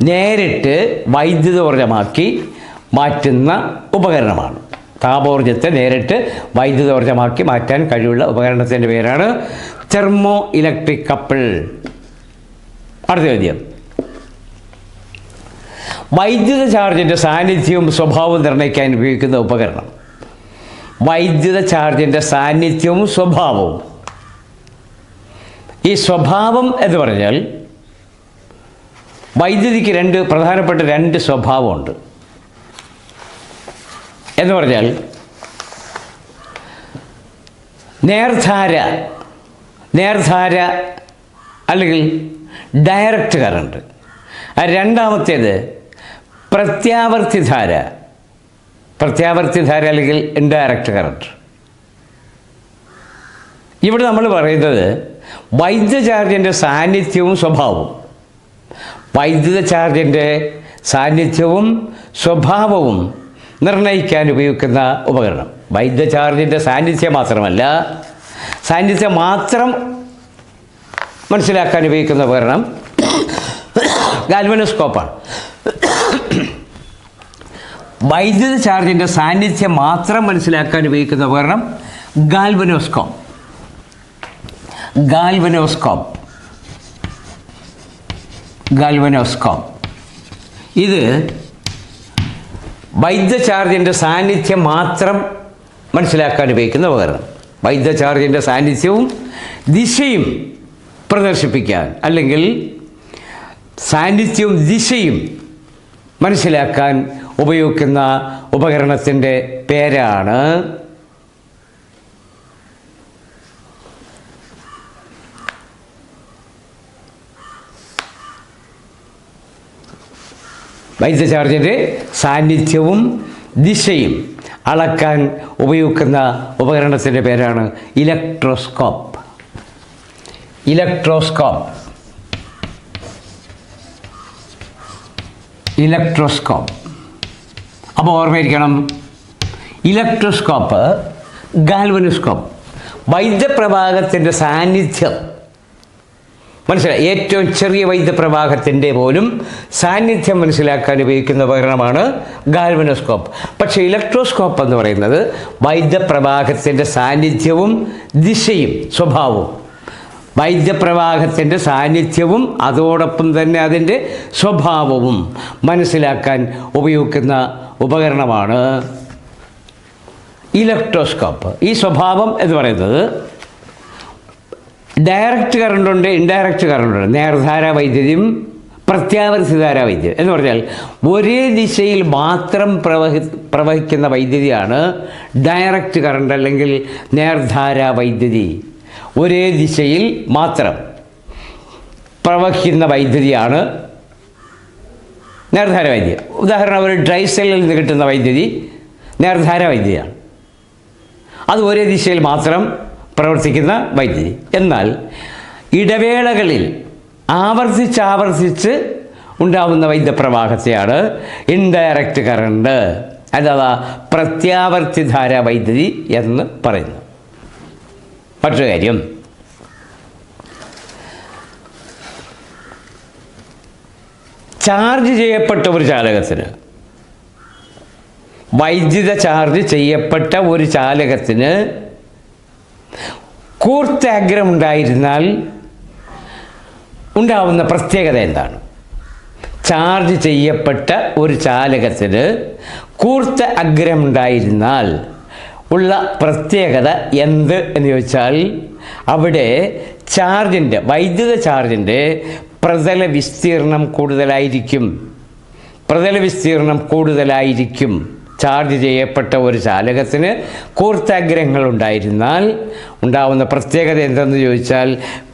നേരിട്ട് വൈദ്യുതോർജ്ജമാക്കി മാറ്റുന്ന ഉപകരണമാണ്. താപോർജ്ജത്തെ നേരിട്ട് വൈദ്യുതോർജ്ജമാക്കി മാറ്റാൻ കഴിവുള്ള ഉപകരണത്തിൻ്റെ പേരാണ് തെർമോ ഇലക്ട്രിക് കപ്പിൾ. അടുത്ത ചോദ്യം, വൈദ്യുത ചാർജിൻ്റെ സാന്നിധ്യവും സ്വഭാവവും നിർണ്ണയിക്കാൻ ഉപയോഗിക്കുന്ന ഉപകരണം. വൈദ്യുത ചാർജിൻ്റെ സാന്നിധ്യവും സ്വഭാവവും. ഈ സ്വഭാവം എന്ന് പറഞ്ഞാൽ വൈദ്യുതിക്ക് പ്രധാനപ്പെട്ട രണ്ട് സ്വഭാവമുണ്ട്. എന്ന് പറഞ്ഞാൽ നേർധാര അല്ലെങ്കിൽ ഡയറക്റ്റ് കറണ്ട്. രണ്ടാമത്തേത് പ്രത്യാവർത്തിധാര അല്ലെങ്കിൽ ഇൻഡയറക്റ്റ് കറണ്ട്. ഇവിടെ നമ്മൾ പറയുന്നത് വൈദ്യുത ചാർജിൻ്റെ സാന്നിധ്യവും സ്വഭാവവും. വൈദ്യുത ചാർജിൻ്റെ സാന്നിധ്യവും സ്വഭാവവും നിർണ്ണയിക്കാൻ ഉപയോഗിക്കുന്ന ഉപകരണം. വൈദ്യുത ചാർജിൻ്റെ സാന്നിധ്യം മാത്രം മനസ്സിലാക്കാൻ ഉപയോഗിക്കുന്ന ഉപകരണം ഗാൽവനോസ്കോപ്പാണ്. വൈദ്യുത ചാർജിൻ്റെ സാന്നിധ്യം മാത്രം മനസ്സിലാക്കാൻ ഉപയോഗിക്കുന്ന ഉപകരണം ഗാൽവനോസ്കോപ്പ്. ഇത് വൈദ്യുത ചാർജിൻ്റെ സാന്നിധ്യം മാത്രം മനസ്സിലാക്കാൻ ഉപയോഗിക്കുന്ന ഉപകരണം. വൈദ്യുത ചാർജിൻ്റെ സാന്നിധ്യവും ദിശയും പ്രദർശിപ്പിക്കാൻ അല്ലെങ്കിൽ സാന്നിധ്യവും ദിശയും മനസ്സിലാക്കാൻ ഉപയോഗിക്കുന്ന ഉപകരണത്തിൻ്റെ പേരാണ് വൈദ്യുത ചാർജിൻ്റെ സാന്നിധ്യവും ദിശയും അളക്കാൻ ഉപയോഗിക്കുന്ന ഉപകരണത്തിൻ്റെ പേരാണ് ഇലക്ട്രോസ്കോപ്പ്. അപ്പോൾ ഓർമ്മയിരിക്കണം, ഇലക്ട്രോസ്കോപ്പ്, ഗാൽവനോസ്കോപ്പ്. വൈദ്യുതപ്രവാഹത്തിൻ്റെ സാന്നിധ്യം മനസ്സിലായി. ഏറ്റവും ചെറിയ വൈദ്യുതപ്രവാഹത്തിൻ്റെ പോലും സാന്നിധ്യം മനസ്സിലാക്കാൻ ഉപയോഗിക്കുന്ന ഉപകരണമാണ് ഗാൽവനോസ്കോപ്പ്. പക്ഷേ ഇലക്ട്രോസ്കോപ്പ് എന്ന് പറയുന്നത് വൈദ്യുതപ്രവാഹത്തിൻ്റെ സാന്നിധ്യവും ദിശയും സ്വഭാവവും, വൈദ്യുതപ്രവാഹത്തിൻ്റെ സാന്നിധ്യവും അതോടൊപ്പം തന്നെ അതിൻ്റെ സ്വഭാവവും മനസ്സിലാക്കാൻ ഉപയോഗിക്കുന്ന ഉപകരണമാണ് ഇലക്ട്രോസ്കോപ്പ്. ഈ സ്വഭാവം എന്ന് പറയുന്നത് ഡയറക്റ്റ് കറണ്ടുണ്ട്, ഇൻഡയറക്റ്റ് കറണ്ടുണ്ട്. നേർധാര വൈദ്യുതിയും പ്രത്യാവർത്തിധാര വൈദ്യുതി എന്ന് പറഞ്ഞാൽ ഒരേ ദിശയിൽ മാത്രം പ്രവഹിക്കുന്ന വൈദ്യുതിയാണ് ഡയറക്റ്റ് കറണ്ട് അല്ലെങ്കിൽ നേർധാര വൈദ്യുതി. ഒരേ ദിശയിൽ മാത്രം പ്രവഹിക്കുന്ന വൈദ്യുതിയാണ് നേർധാര വൈദ്യുതി. ഉദാഹരണം, ഒരു ഡ്രൈ സെല്ലിൽ നിന്ന് കിട്ടുന്ന വൈദ്യുതി നേർധാര വൈദ്യുതിയാണ്. അത് ഒരേ ദിശയിൽ മാത്രം പ്രവർത്തിക്കുന്ന വൈദ്യുതി. എന്നാൽ ഇടവേളകളിൽ ആവർത്തിച്ച് ഉണ്ടാകുന്ന വൈദ്യുതപ്രവാഹത്തെയാണ് ഇൻഡയറക്റ്റ് കറണ്ട് അഥവാ പ്രത്യാവർത്തിധാര വൈദ്യുതി എന്ന് പറയുന്നു. മറ്റൊരു കാര്യം, ചാർജ് ചെയ്യപ്പെട്ട ഒരു ചാലകത്തിന്, വൈദ്യുത ചാർജ് ചെയ്യപ്പെട്ട ഒരു ചാലകത്തിന് കൂർത്ത അഗ്രം ഉണ്ടായിരുന്നാൽ ഉണ്ടാവുന്ന പ്രത്യേകത എന്താണ്? ചാർജ് ചെയ്യപ്പെട്ട ഒരു ചാലകത്തിന് കൂർത്ത അഗ്രം ഉണ്ടായിരുന്നാൽ ഉള്ള പ്രത്യേകത എന്ത് എന്ന് ചോദിച്ചാൽ, അവിടെ വൈദ്യുത ചാർജിൻ്റെ പ്രതല വിസ്തീർണം കൂടുതലായിരിക്കും. ചാർജ് ചെയ്യപ്പെട്ട ഒരു ചാലകത്തിന് കൂർത്ത അഗ്രങ്ങൾ ഉണ്ടായിരുന്നാൽ ഉണ്ടാവുന്ന പ്രത്യേകത എന്തെന്ന് ചോദിച്ചാൽ,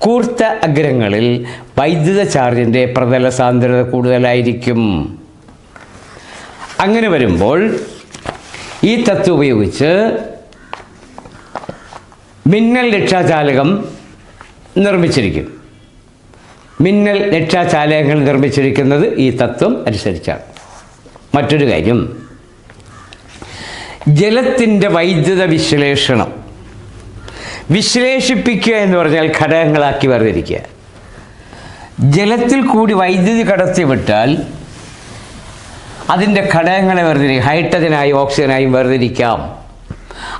കൂർത്ത അഗ്രങ്ങളിൽ വൈദ്യുത ചാർജിൻ്റെ പ്രതല സാന്ദ്രത കൂടുതലായിരിക്കും. അങ്ങനെ വരുമ്പോൾ ഈ തത്വം ഉപയോഗിച്ച് മിന്നൽ രക്ഷാചാലകം നിർമ്മിച്ചിരിക്കും. മിന്നൽ രക്ഷാചാലകങ്ങൾ നിർമ്മിച്ചിരിക്കുന്നത് ഈ തത്വം അനുസരിച്ചാണ്. മറ്റൊരു കാര്യം, ജലത്തിൻ്റെ വൈദ്യുത വിശ്ലേഷിപ്പിക്കുക എന്ന് പറഞ്ഞാൽ ഘടകങ്ങളാക്കി വേർതിരിക്കുക. ജലത്തിൽ കൂടി വൈദ്യുതി കടത്തിവിട്ടാൽ അതിൻ്റെ ഘടകങ്ങളെ ഹൈഡ്രജനായും ഓക്സിജനായും വേർതിരിക്കാം.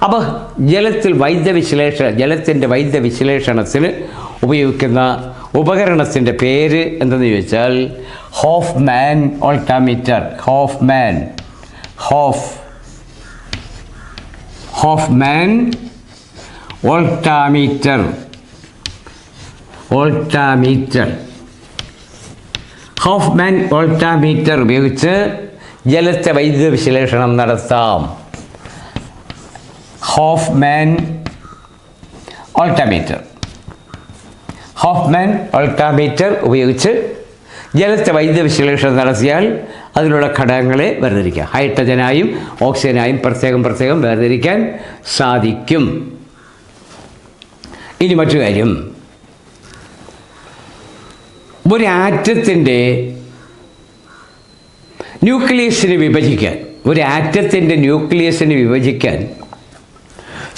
അപ്പോൾ ജലത്തിൻ്റെ വൈദ്യുത വിശ്ലേഷണത്തിന് ഉപയോഗിക്കുന്ന ഉപകരണത്തിൻ്റെ പേര് എന്തെന്ന് ചോദിച്ചാൽ ഹോഫ്മാൻ ഓൾട്ടാമീറ്റർ. ഹോഫ്മാൻ ഓൾട്ടാമീറ്റർ. ഹോഫ്മാൻ ഓൾട്ടാമീറ്റർ ഉപയോഗിച്ച് ജലത്തെ വൈദ്യുത വിശ്ലേഷണം നടത്താം. ഹോഫ്മാൻ ഓൾട്ടാമീറ്റർ ഉപയോഗിച്ച് ജലത്തെ വൈദ്യുത വിശ്ലേഷണം നടത്തിയാൽ അതിലുള്ള ഘടകങ്ങളെ വേർതിരിക്കാം. ഹൈഡ്രജനായും ഓക്സിജനായും പ്രത്യേകം വേർതിരിക്കാൻ സാധിക്കും. ഇനി മറ്റു കാര്യം, ഒരു ആറ്റത്തിൻ്റെ ന്യൂക്ലിയസിനെ വിഭജിക്കാൻ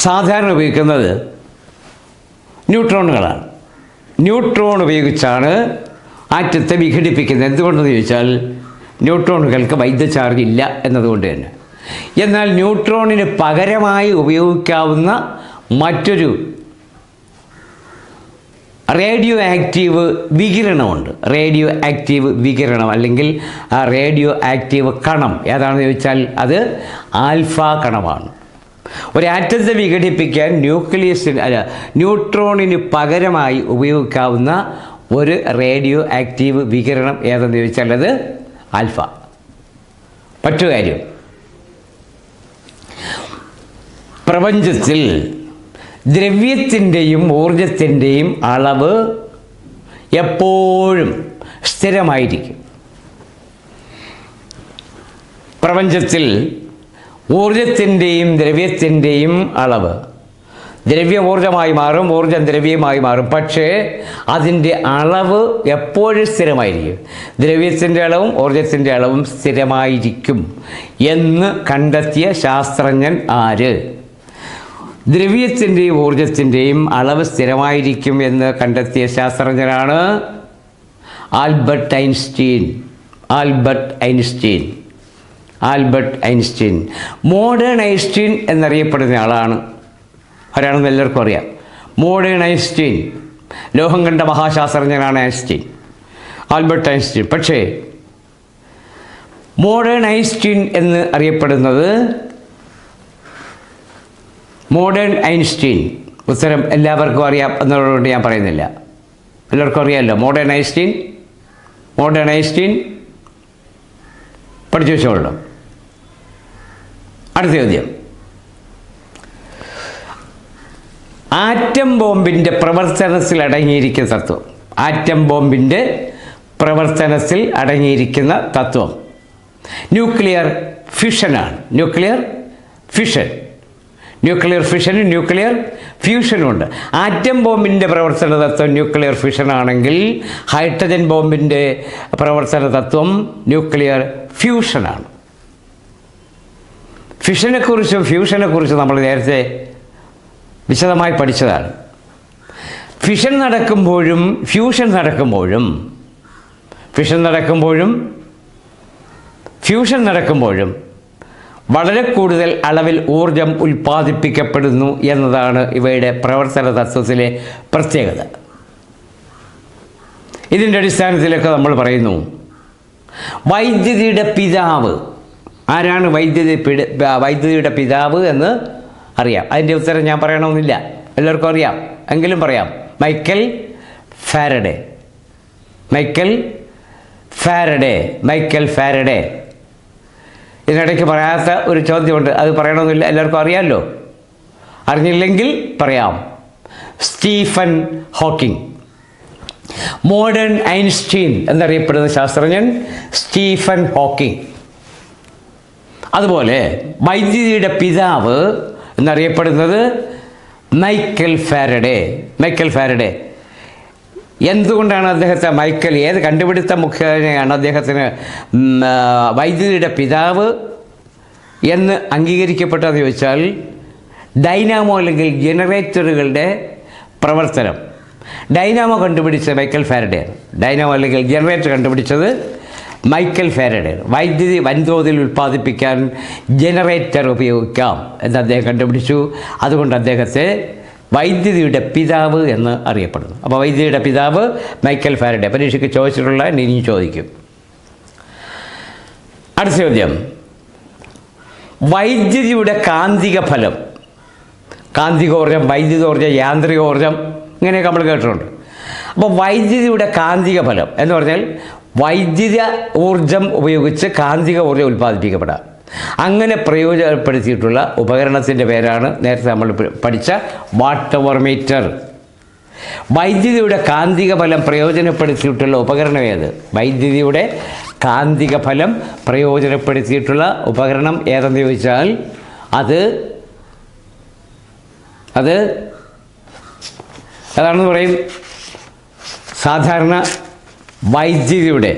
സാധാരണ ഉപയോഗിക്കുന്നത് ന്യൂട്രോണുകളാണ്. ന്യൂട്രോൺ ഉപയോഗിച്ചാണ് ആറ്റത്തെ വിഘടിപ്പിക്കുന്നത്. എന്തുകൊണ്ടെന്ന് ചോദിച്ചാൽ ന്യൂട്രോണുകൾക്ക് വൈദ്യുത ചാർജ് ഇല്ല എന്നതുകൊണ്ട് തന്നെ. എന്നാൽ ന്യൂട്രോണിന് പകരമായി ഉപയോഗിക്കാവുന്ന മറ്റൊരു റേഡിയോ ആക്റ്റീവ് വികിരണം അല്ലെങ്കിൽ റേഡിയോ ആക്റ്റീവ് കണം ഏതാണെന്ന് ചോദിച്ചാൽ അത് ആൽഫ കണമാണ്. ഒരു ആറ്റത്തെ വിഘടിപ്പിക്കാൻ ന്യൂട്രോണിന് പകരമായി ഉപയോഗിക്കാവുന്ന ഒരു റേഡിയോ ആക്റ്റീവ് വികിരണം ഏതെന്ന് ചോദിച്ചാൽ അത് ആൽഫ. മറ്റു കാര്യം, പ്രപഞ്ചത്തിൽ ദ്രവ്യത്തിൻ്റെയും ഊർജത്തിൻ്റെയും അളവ് എപ്പോഴും സ്ഥിരമായിരിക്കും. പ്രപഞ്ചത്തിൽ ഊർജത്തിൻ്റെയും ദ്രവ്യത്തിൻ്റെയും അളവ്, ദ്രവ്യം ഊർജമായി മാറും, ഊർജം ദ്രവ്യമായി മാറും. പക്ഷേ അതിൻ്റെ അളവ് എപ്പോഴും സ്ഥിരമായിരിക്കും. ദ്രവ്യത്തിൻ്റെ അളവും ഊർജത്തിൻ്റെ അളവും സ്ഥിരമായിരിക്കും എന്ന് കണ്ടെത്തിയ ശാസ്ത്രജ്ഞൻ ആര്? ദ്രവ്യത്തിൻ്റെയും ഊർജത്തിൻ്റെയും അളവ് സ്ഥിരമായിരിക്കും എന്ന് കണ്ടെത്തിയ ശാസ്ത്രജ്ഞനാണ് ആൽബർട്ട് ഐൻസ്റ്റീൻ. മോഡേൺ ഐൻസ്റ്റീൻ എന്നറിയപ്പെടുന്ന ആളാണ്. ആരാണെന്ന് എല്ലാവർക്കും അറിയാം. മോഡേൺ ഐൻസ്റ്റീൻ, ലോകം കണ്ട മഹാശാസ്ത്രജ്ഞനാണ് ആൽബർട്ട് ഐൻസ്റ്റീൻ. പക്ഷേ മോഡേൺ ഐൻസ്റ്റീൻ എന്ന് അറിയപ്പെടുന്നത് ഉത്തരം എല്ലാവർക്കും അറിയാം എന്നുള്ളതുകൊണ്ട് ഞാൻ പറയുന്നില്ല. എല്ലാവർക്കും അറിയാമല്ലോ മോഡേൺ ഐൻസ്റ്റീൻ പഠിച്ചു വെച്ചോളൂ. അടുത്ത ചോദ്യം, ആറ്റം ബോംബിൻ്റെ പ്രവർത്തനത്തിൽ അടങ്ങിയിരിക്കുന്ന തത്വം ന്യൂക്ലിയർ ഫിഷനാണ്. ന്യൂക്ലിയർ ഫ്യൂഷനും ഉണ്ട്. ആറ്റം ബോംബിൻ്റെ പ്രവർത്തന തത്വം ന്യൂക്ലിയർ ഫിഷനാണെങ്കിൽ ഹൈഡ്രജൻ ബോംബിൻ്റെ പ്രവർത്തന തത്വം ന്യൂക്ലിയർ ഫ്യൂഷനാണ്. ഫിഷനെക്കുറിച്ചും ഫ്യൂഷനെക്കുറിച്ചും നമ്മൾ നേരത്തെ വിശദമായി പഠിച്ചതാണ്. ഫിഷൻ നടക്കുമ്പോഴും ഫ്യൂഷൻ നടക്കുമ്പോഴും വളരെ കൂടുതൽ അളവിൽ ഊർജം ഉൽപ്പാദിപ്പിക്കപ്പെടുന്നു എന്നതാണ് ഇവയുടെ പ്രവർത്തന തത്വത്തിലെ പ്രത്യേകത. ഇതിൻ്റെ അടിസ്ഥാനത്തിലൊക്കെ നമ്മൾ പറയുന്നു, വൈദ്യുതിയുടെ പിതാവ് ആരാണ്? വൈദ്യുതിയുടെ പിതാവ് എന്ന് അറിയാം. അതിൻ്റെ ഉത്തരം ഞാൻ പറയണമെന്നില്ല, എല്ലാവർക്കും അറിയാം, എങ്കിലും പറയാം. Michael Faraday. ഇതിനിടയ്ക്ക് പറയാത്ത ഒരു ചോദ്യമുണ്ട്, അത് പറയണമെന്നില്ല, എല്ലാവർക്കും അറിയാമല്ലോ. അറിഞ്ഞില്ലെങ്കിൽ പറയാം. Stephen Hawking. മോഡേൺ ഐൻസ്റ്റീൻ എന്നറിയപ്പെടുന്ന ശാസ്ത്രജ്ഞൻ സ്റ്റീഫൻ ഹോക്കിംഗ്. അതുപോലെ വൈദ്യുതിയുടെ പിതാവ് എന്നറിയപ്പെടുന്നത് മൈക്കൽ ഫാരഡേ. എന്തുകൊണ്ടാണ് അദ്ദേഹത്തെ ഏത് കണ്ടുപിടുത്ത മുഖേനയാണ് അദ്ദേഹത്തിന് വൈദ്യുതിയുടെ പിതാവ് എന്ന് അംഗീകരിക്കപ്പെട്ടതെന്ന് ചോദിച്ചാൽ, ഡൈനാമോ അല്ലെങ്കിൽ ജനറേറ്ററുകളുടെ പ്രവർത്തനം ഡൈനാമോ കണ്ടുപിടിച്ചത് മൈക്കൽ ഫാരഡേയാണ്. ഡൈനാമോ അല്ലെങ്കിൽ ജനറേറ്റർ കണ്ടുപിടിച്ചത് മൈക്കൽ ഫാരഡേയാണ്. വൈദ്യുതി വൻതോതിൽ ഉൽപ്പാദിപ്പിക്കാൻ ജനറേറ്റർ ഉപയോഗിക്കാം എന്ന് അദ്ദേഹം കണ്ടുപിടിച്ചു. അതുകൊണ്ട് അദ്ദേഹത്തെ വൈദ്യുതിയുടെ പിതാവ് എന്ന് അറിയപ്പെടുന്നു. അപ്പോൾ വൈദ്യുതിയുടെ പിതാവ് മൈക്കൽ ഫാരഡെ. പരീക്ഷയ്ക്ക് ചോദിച്ചിട്ടുള്ള ഇനിയും ചോദിക്കും. അടുത്ത ചോദ്യം, വൈദ്യുതിയുടെ കാന്തിക ഫലം. കാന്തികോർജം, വൈദ്യുതോർജം, യാന്ത്രികോർജം, ഇങ്ങനെയൊക്കെ നമ്മൾ കേട്ടിട്ടുണ്ട്. അപ്പോൾ വൈദ്യുതിയുടെ കാന്തിക ഫലം എന്ന് പറഞ്ഞാൽ വൈദ്യുത ഊർജം ഉപയോഗിച്ച് കാന്തിക ഊർജ്ജം ഉൽപ്പാദിപ്പിക്കപ്പെടാം. അങ്ങനെ പ്രയോജനപ്പെടുത്തിയിട്ടുള്ള ഉപകരണത്തിൻ്റെ പേരാണ് നേരത്തെ നമ്മൾ പഠിച്ച വാട്ട് അവർ മീറ്റർ. വൈദ്യുതിയുടെ കാന്തിക ഫലം പ്രയോജനപ്പെടുത്തിയിട്ടുള്ള ഉപകരണം ഏത്? വൈദ്യുതിയുടെ കാന്തിക ഫലം പ്രയോജനപ്പെടുത്തിയിട്ടുള്ള ഉപകരണം ഏതെന്ന് ചോദിച്ചാൽ അത് ഏതാണെന്ന് പറയും. സാധാരണ വൈദ്യുതിയുടെ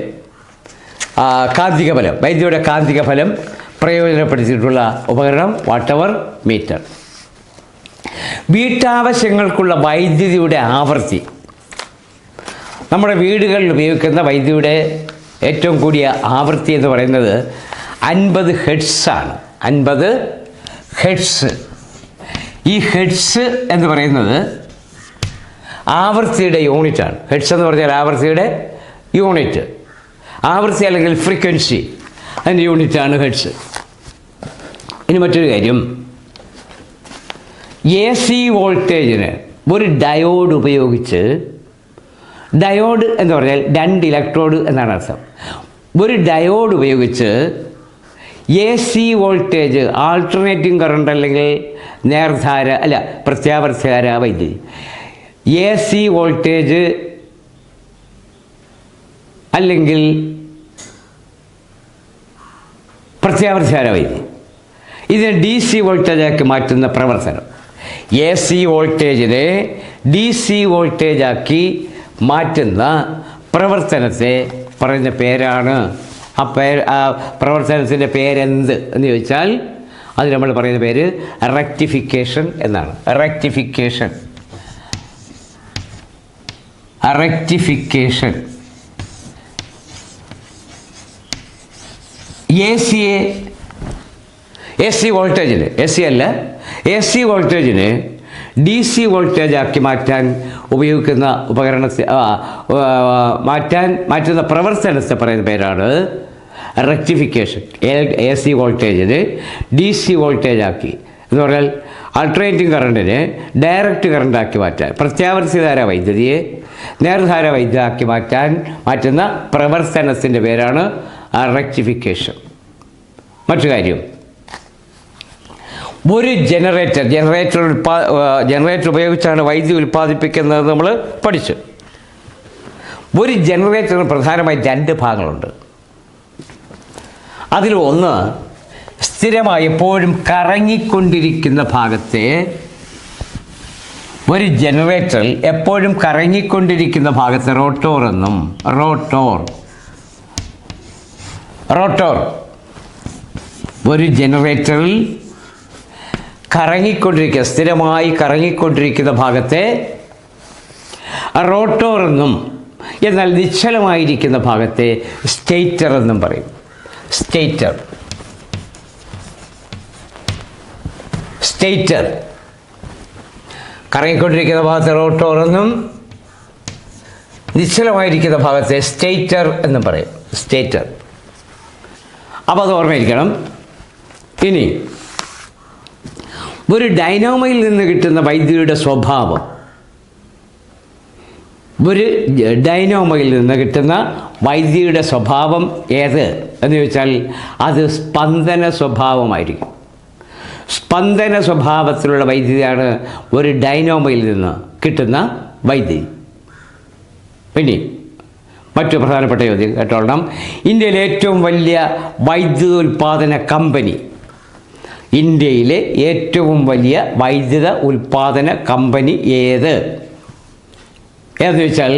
കാന്തിക ഫലം, വൈദ്യുതിയുടെ കാന്തിക ഫലം പ്രയോജനപ്പെടുത്തിയിട്ടുള്ള ഉപകരണം വാട്ട് അവർ മീറ്റർ. വീട്ടാവശ്യങ്ങൾക്കുള്ള വൈദ്യുതിയുടെ ആവൃത്തി. നമ്മുടെ വീടുകളിൽ ഉപയോഗിക്കുന്ന വൈദ്യുതിയുടെ ഏറ്റവും കൂടിയ ആവൃത്തി എന്ന് പറയുന്നത് 50 ഹെർട്സാണ്. 50 ഹെർട്സ്. ഈ ഹെർട്സ് എന്ന് പറയുന്നത് ആവൃത്തിയുടെ യൂണിറ്റാണ്. ഹെർട്സ് എന്ന് പറഞ്ഞാൽ ആവൃത്തിയുടെ യൂണിറ്റ്. ആവൃത്തി അല്ലെങ്കിൽ ഫ്രീക്വൻസി, അതിൻ്റെ യൂണിറ്റാണ് ഹെർട്സ്. ഇനി മറ്റൊരു കാര്യം, AC വോൾട്ടേജിന് ഒരു ഡയോഡ് ഉപയോഗിച്ച്, ഡയോഡ് എന്ന് പറഞ്ഞാൽ 2 ഇലക്ട്രോഡ് എന്നാണ് അർത്ഥം. ഒരു ഡയോഡ് ഉപയോഗിച്ച് AC വോൾട്ടേജ്, ആൾട്ടർനേറ്റിംഗ് കറണ്ട് അല്ലെങ്കിൽ നേർധാര അല്ല പ്രത്യാവർത്തധാര വൈദ്യുതി, AC വോൾട്ടേജ് അല്ലെങ്കിൽ പ്രത്യാവർത്തധാര വൈദ്യുതി, ഇതിനെ DC വോൾട്ടേജാക്കി മാറ്റുന്ന പ്രവർത്തനം. AC വോൾട്ടേജിനെ DC വോൾട്ടേജാക്കി മാറ്റുന്ന പ്രവർത്തനത്തെ പറയുന്ന പേരാണ്. ആ പ്രവർത്തനത്തിൻ്റെ പേരെന്ത് എന്ന് ചോദിച്ചാൽ അത് നമ്മൾ പറയുന്ന പേര് റെക്ടിഫിക്കേഷൻ എന്നാണ്. റെക്ടിഫിക്കേഷൻ. AC വോൾട്ടേജിന്, AC അല്ല, AC വോൾട്ടേജിന് DC വോൾട്ടേജാക്കി മാറ്റാൻ ഉപയോഗിക്കുന്ന ഉപകരണത്തെ മാറ്റുന്ന പ്രവർത്തനത്തെ പറയുന്ന പേരാണ് റെക്ടിഫിക്കേഷൻ. AC വോൾട്ടേജിന് DC വോൾട്ടേജാക്കി എന്ന് പറഞ്ഞാൽ ആൾട്ടർനേറ്റിംഗ് കറണ്ടിനെ ഡയറക്റ്റ് കറണ്ടാക്കി മാറ്റാൻ, പ്രത്യാവർത്തിധാര വൈദ്യുതിയെ നേർധാര വൈദ്യുതിയാക്കി മാറ്റുന്ന പ്രവർത്തനത്തിൻ്റെ പേരാണ് റെക്ടിഫിക്കേഷൻ. മറ്റു കാര്യം, ഒരു ജനറേറ്റർ ഉപയോഗിച്ചാണ് വൈദ്യുതി ഉൽപ്പാദിപ്പിക്കുന്നത് നമ്മൾ പഠിച്ചു. ഒരു ജനറേറ്ററിന് പ്രധാനമായി 2 ഭാഗങ്ങളുണ്ട്. അതിൽ ഒന്ന് സ്ഥിരമായി എപ്പോഴും കറങ്ങിക്കൊണ്ടിരിക്കുന്ന ഭാഗത്തെ, ഒരു ജനറേറ്ററിൽ എപ്പോഴും കറങ്ങിക്കൊണ്ടിരിക്കുന്ന ഭാഗത്തെ റോട്ടോർ എന്നും, റോട്ടോർ ഒരു ജനറേറ്ററിൽ സ്ഥിരമായി കറങ്ങിക്കൊണ്ടിരിക്കുന്ന ഭാഗത്തെ റോട്ടോർ എന്നും, എന്നാൽ നിശ്ചലമായിരിക്കുന്ന ഭാഗത്തെ സ്റ്റേറ്റർ എന്നും പറയും. സ്റ്റേറ്റർ കറങ്ങിക്കൊണ്ടിരിക്കുന്ന ഭാഗത്തെ റോട്ടോർ എന്നും നിശ്ചലമായിരിക്കുന്ന ഭാഗത്തെ സ്റ്റേറ്റർ എന്നും പറയും. സ്റ്റേറ്റർ. അപ്പോൾ അത് ഓർമ്മയിരിക്കണം. ഇനി ഒരു ഡൈനാമോയിൽ നിന്ന് കിട്ടുന്ന വൈദ്യുതിയുടെ സ്വഭാവം, ഒരു ഡൈനാമോയിൽ നിന്ന് കിട്ടുന്ന വൈദ്യുതിയുടെ സ്വഭാവം ഏത് എന്ന് ചോദിച്ചാൽ അത് സ്പന്ദന സ്വഭാവമായിരിക്കും. സ്പന്ദന സ്വഭാവത്തിലുള്ള വൈദ്യുതിയാണ് ഒരു ഡൈനാമോയിൽ നിന്ന് കിട്ടുന്ന വൈദ്യുതി. പിന്നെ മറ്റു പ്രധാനപ്പെട്ട ചോദ്യം കേട്ടോളണം. ഇന്ത്യയിലെ ഏറ്റവും വലിയ വൈദ്യുത ഉൽപ്പാദന കമ്പനി, ഇന്ത്യയിലെ ഏറ്റവും വലിയ വൈദ്യുത ഉൽപ്പാദന കമ്പനി ഏതെന്ന് ചോദിച്ചാൽ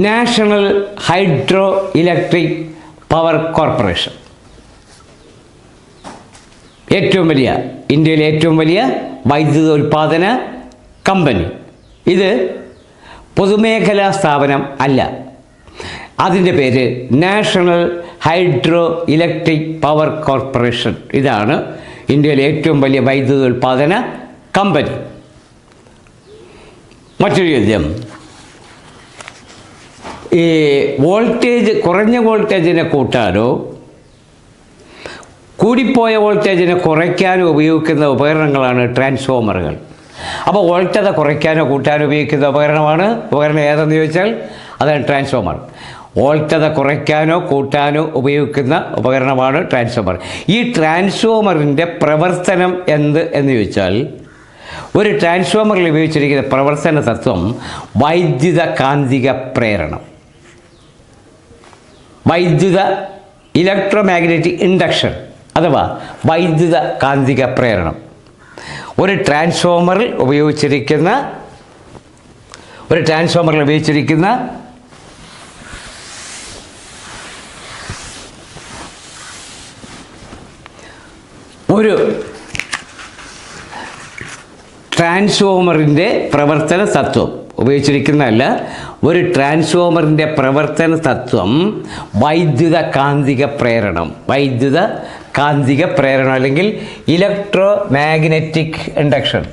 national hydro electric power corporation. ഇന്ത്യയിലെ ഏറ്റവും വലിയ വൈദ്യുത ഉൽപ്പാദന കമ്പനി. ഇത് പൊതുമേഖലാ സ്ഥാപനം അല്ല. അതിൻ്റെ പേര് national hydro electric power corporation. ഇതാണ് ഇന്ത്യയിലെ ഏറ്റവും വലിയ വൈദ്യുത ഉൽപ്പാദന കമ്പനി. മറ്റൊരു ചോദ്യം, ഈ വോൾട്ടേജ്, കുറഞ്ഞ വോൾട്ടേജിനെ കൂട്ടാനോ കൂടിപ്പോയ വോൾട്ടേജിനെ കുറയ്ക്കാനോ ഉപയോഗിക്കുന്ന ഉപകരണങ്ങളാണ് ട്രാൻസ്ഫോമറുകൾ. അപ്പോൾ വോൾട്ടേജ് കുറയ്ക്കാനോ കൂട്ടാനോ ഉപയോഗിക്കുന്ന ഉപകരണം ഏതെന്ന് ചോദിച്ചാൽ അതാണ് ട്രാൻസ്ഫോമർ. വോൾട്ടേജ് കുറയ്ക്കാനോ കൂട്ടാനോ ഉപയോഗിക്കുന്ന ഉപകരണമാണ് ട്രാൻസ്ഫോമർ. ഈ ട്രാൻസ്ഫോമറിൻ്റെ പ്രവർത്തനം എന്ന് ചോദിച്ചാൽ, ഒരു ട്രാൻസ്ഫോമറിൽ ഉപയോഗിച്ചിരിക്കുന്ന പ്രവർത്തന തത്വം വൈദ്യുത കാന്തിക പ്രേരണം, ഇലക്ട്രോമാഗ്നറ്റിക് ഇൻഡക്ഷൻ അഥവാ വൈദ്യുത കാന്തിക പ്രേരണം. ഒരു ട്രാൻസ്ഫോമറിൽ ഉപയോഗിച്ചിരിക്കുന്ന ഒരു ട്രാൻസ്ഫോമറിൻ്റെ പ്രവർത്തന തത്വം ഉപയോഗിച്ചിരിക്കുന്നതല്ല, ഒരു ട്രാൻസ്ഫോമറിൻ്റെ പ്രവർത്തന തത്വം വൈദ്യുത കാന്തിക പ്രേരണം അല്ലെങ്കിൽ ഇലക്ട്രോ മാഗ്നറ്റിക് ഇൻഡക്ഷൻ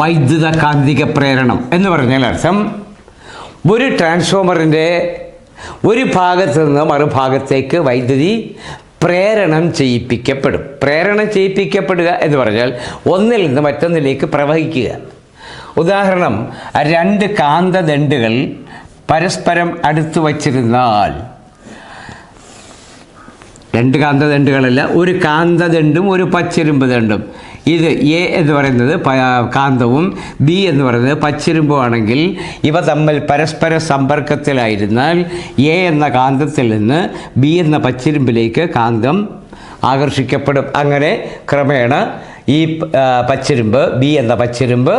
വൈദ്യുത കാന്തിക പ്രേരണം എന്ന് പറഞ്ഞാൽ അർത്ഥം, ഒരു ട്രാൻസ്ഫോമറിൻ്റെ ഒരു ഭാഗത്ത് നിന്ന് മറുഭാഗത്തേക്ക് വൈദ്യുതി പ്രേരണം ചെയ്യിപ്പിക്കപ്പെടുക എന്ന് പറഞ്ഞാൽ ഒന്നിൽ നിന്ന് മറ്റൊന്നിലേക്ക് പ്രവഹിക്കുക. ഉദാഹരണം, രണ്ട് കാന്തദണ്ഡുകൾ പരസ്പരം അടുത്ത് വച്ചിരുന്നാൽ, രണ്ട് കാന്തദണ്ഡുകളല്ല, ഒരു കാന്തദണ്ഡും ഒരു പച്ചിരുമ്പ് ദണ്ഡും, ഇത് എ എന്ന് പറയുന്നത് കാന്തവും ബി എന്ന് പറയുന്നത് പച്ചിരുമ്പും ആണെങ്കിൽ ഇവ തമ്മിൽ പരസ്പര സമ്പർക്കത്തിലായിരുന്നാൽ എ എന്ന കാന്തത്തിൽ നിന്ന് ബി എന്ന പച്ചിരുമ്പിലേക്ക് കാന്തം ആകർഷിക്കപ്പെടും. അങ്ങനെ ക്രമേണ ഈ ബി എന്ന പച്ചിരുമ്പ്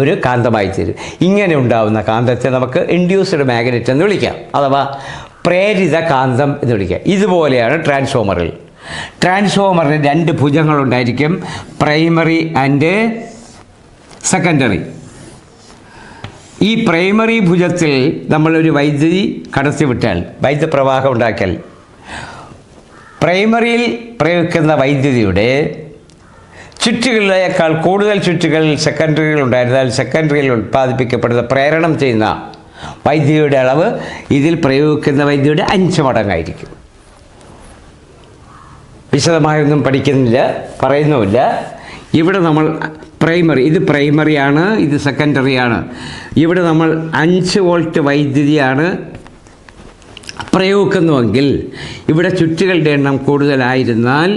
ഒരു കാന്തമായി തീരും. ഇങ്ങനെ ഉണ്ടാകുന്ന കാന്തത്തെ നമുക്ക് ഇൻഡ്യൂസ്ഡ് മാഗ്നറ്റ് എന്ന് വിളിക്കാം, അഥവാ പ്രേരിത കാന്തം എന്ന് വിളിക്കാം. ഇതുപോലെയാണ് ട്രാൻസ്ഫോമറിന് രണ്ട് ഭുജങ്ങളുണ്ടായിരിക്കും, പ്രൈമറി ആൻഡ് സെക്കൻഡറി. ഈ പ്രൈമറി ഭുജത്തിൽ നമ്മളൊരു വൈദ്യുതി കടത്തിവിട്ടാൽ, വൈദ്യുത പ്രവാഹം ഉണ്ടാക്കിയാൽ, പ്രൈമറിയിൽ പ്രയോഗിക്കുന്ന വൈദ്യുതിയുടെ ചുറ്റുകളിലേക്കാൾ കൂടുതൽ ചുറ്റുകൾ സെക്കൻഡറിയിൽ ഉണ്ടായിരുന്നാൽ സെക്കൻഡറിയിൽ ഉൽപ്പാദിപ്പിക്കപ്പെടുന്ന പ്രേരണം ചെയ്യുന്ന വൈദ്യുതിയുടെ അളവ് ഇതിൽ പ്രയോഗിക്കുന്ന വൈദ്യുതിയുടെ 5 മടങ്ങായിരിക്കും. വിശദമായൊന്നും പറയുന്നുമില്ല. ഇവിടെ നമ്മൾ ഇത് പ്രൈമറിയാണ്, ഇത് സെക്കൻഡറിയാണ്. ഇവിടെ നമ്മൾ 5 വോൾട്ട് വൈദ്യുതിയാണ് പ്രയോഗിക്കുന്നുവെങ്കിൽ ഇവിടെ ചുറ്റുകളുടെ എണ്ണം കൂടുതലായിരുന്നാൽ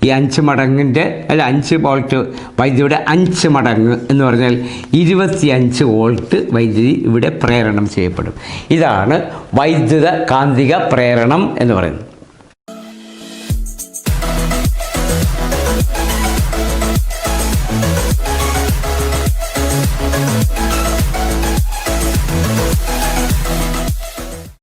ഈ 5 വോൾട്ട് വൈദ്യുതിയുടെ 5 മടങ്ങ് എന്ന് പറഞ്ഞാൽ 25 വോൾട്ട് വൈദ്യുതി ഇവിടെ പ്രേരണം ചെയ്യപ്പെടും. ഇതാണ് വൈദ്യുത കാന്തിക പ്രേരണം എന്ന് പറയുന്നത്.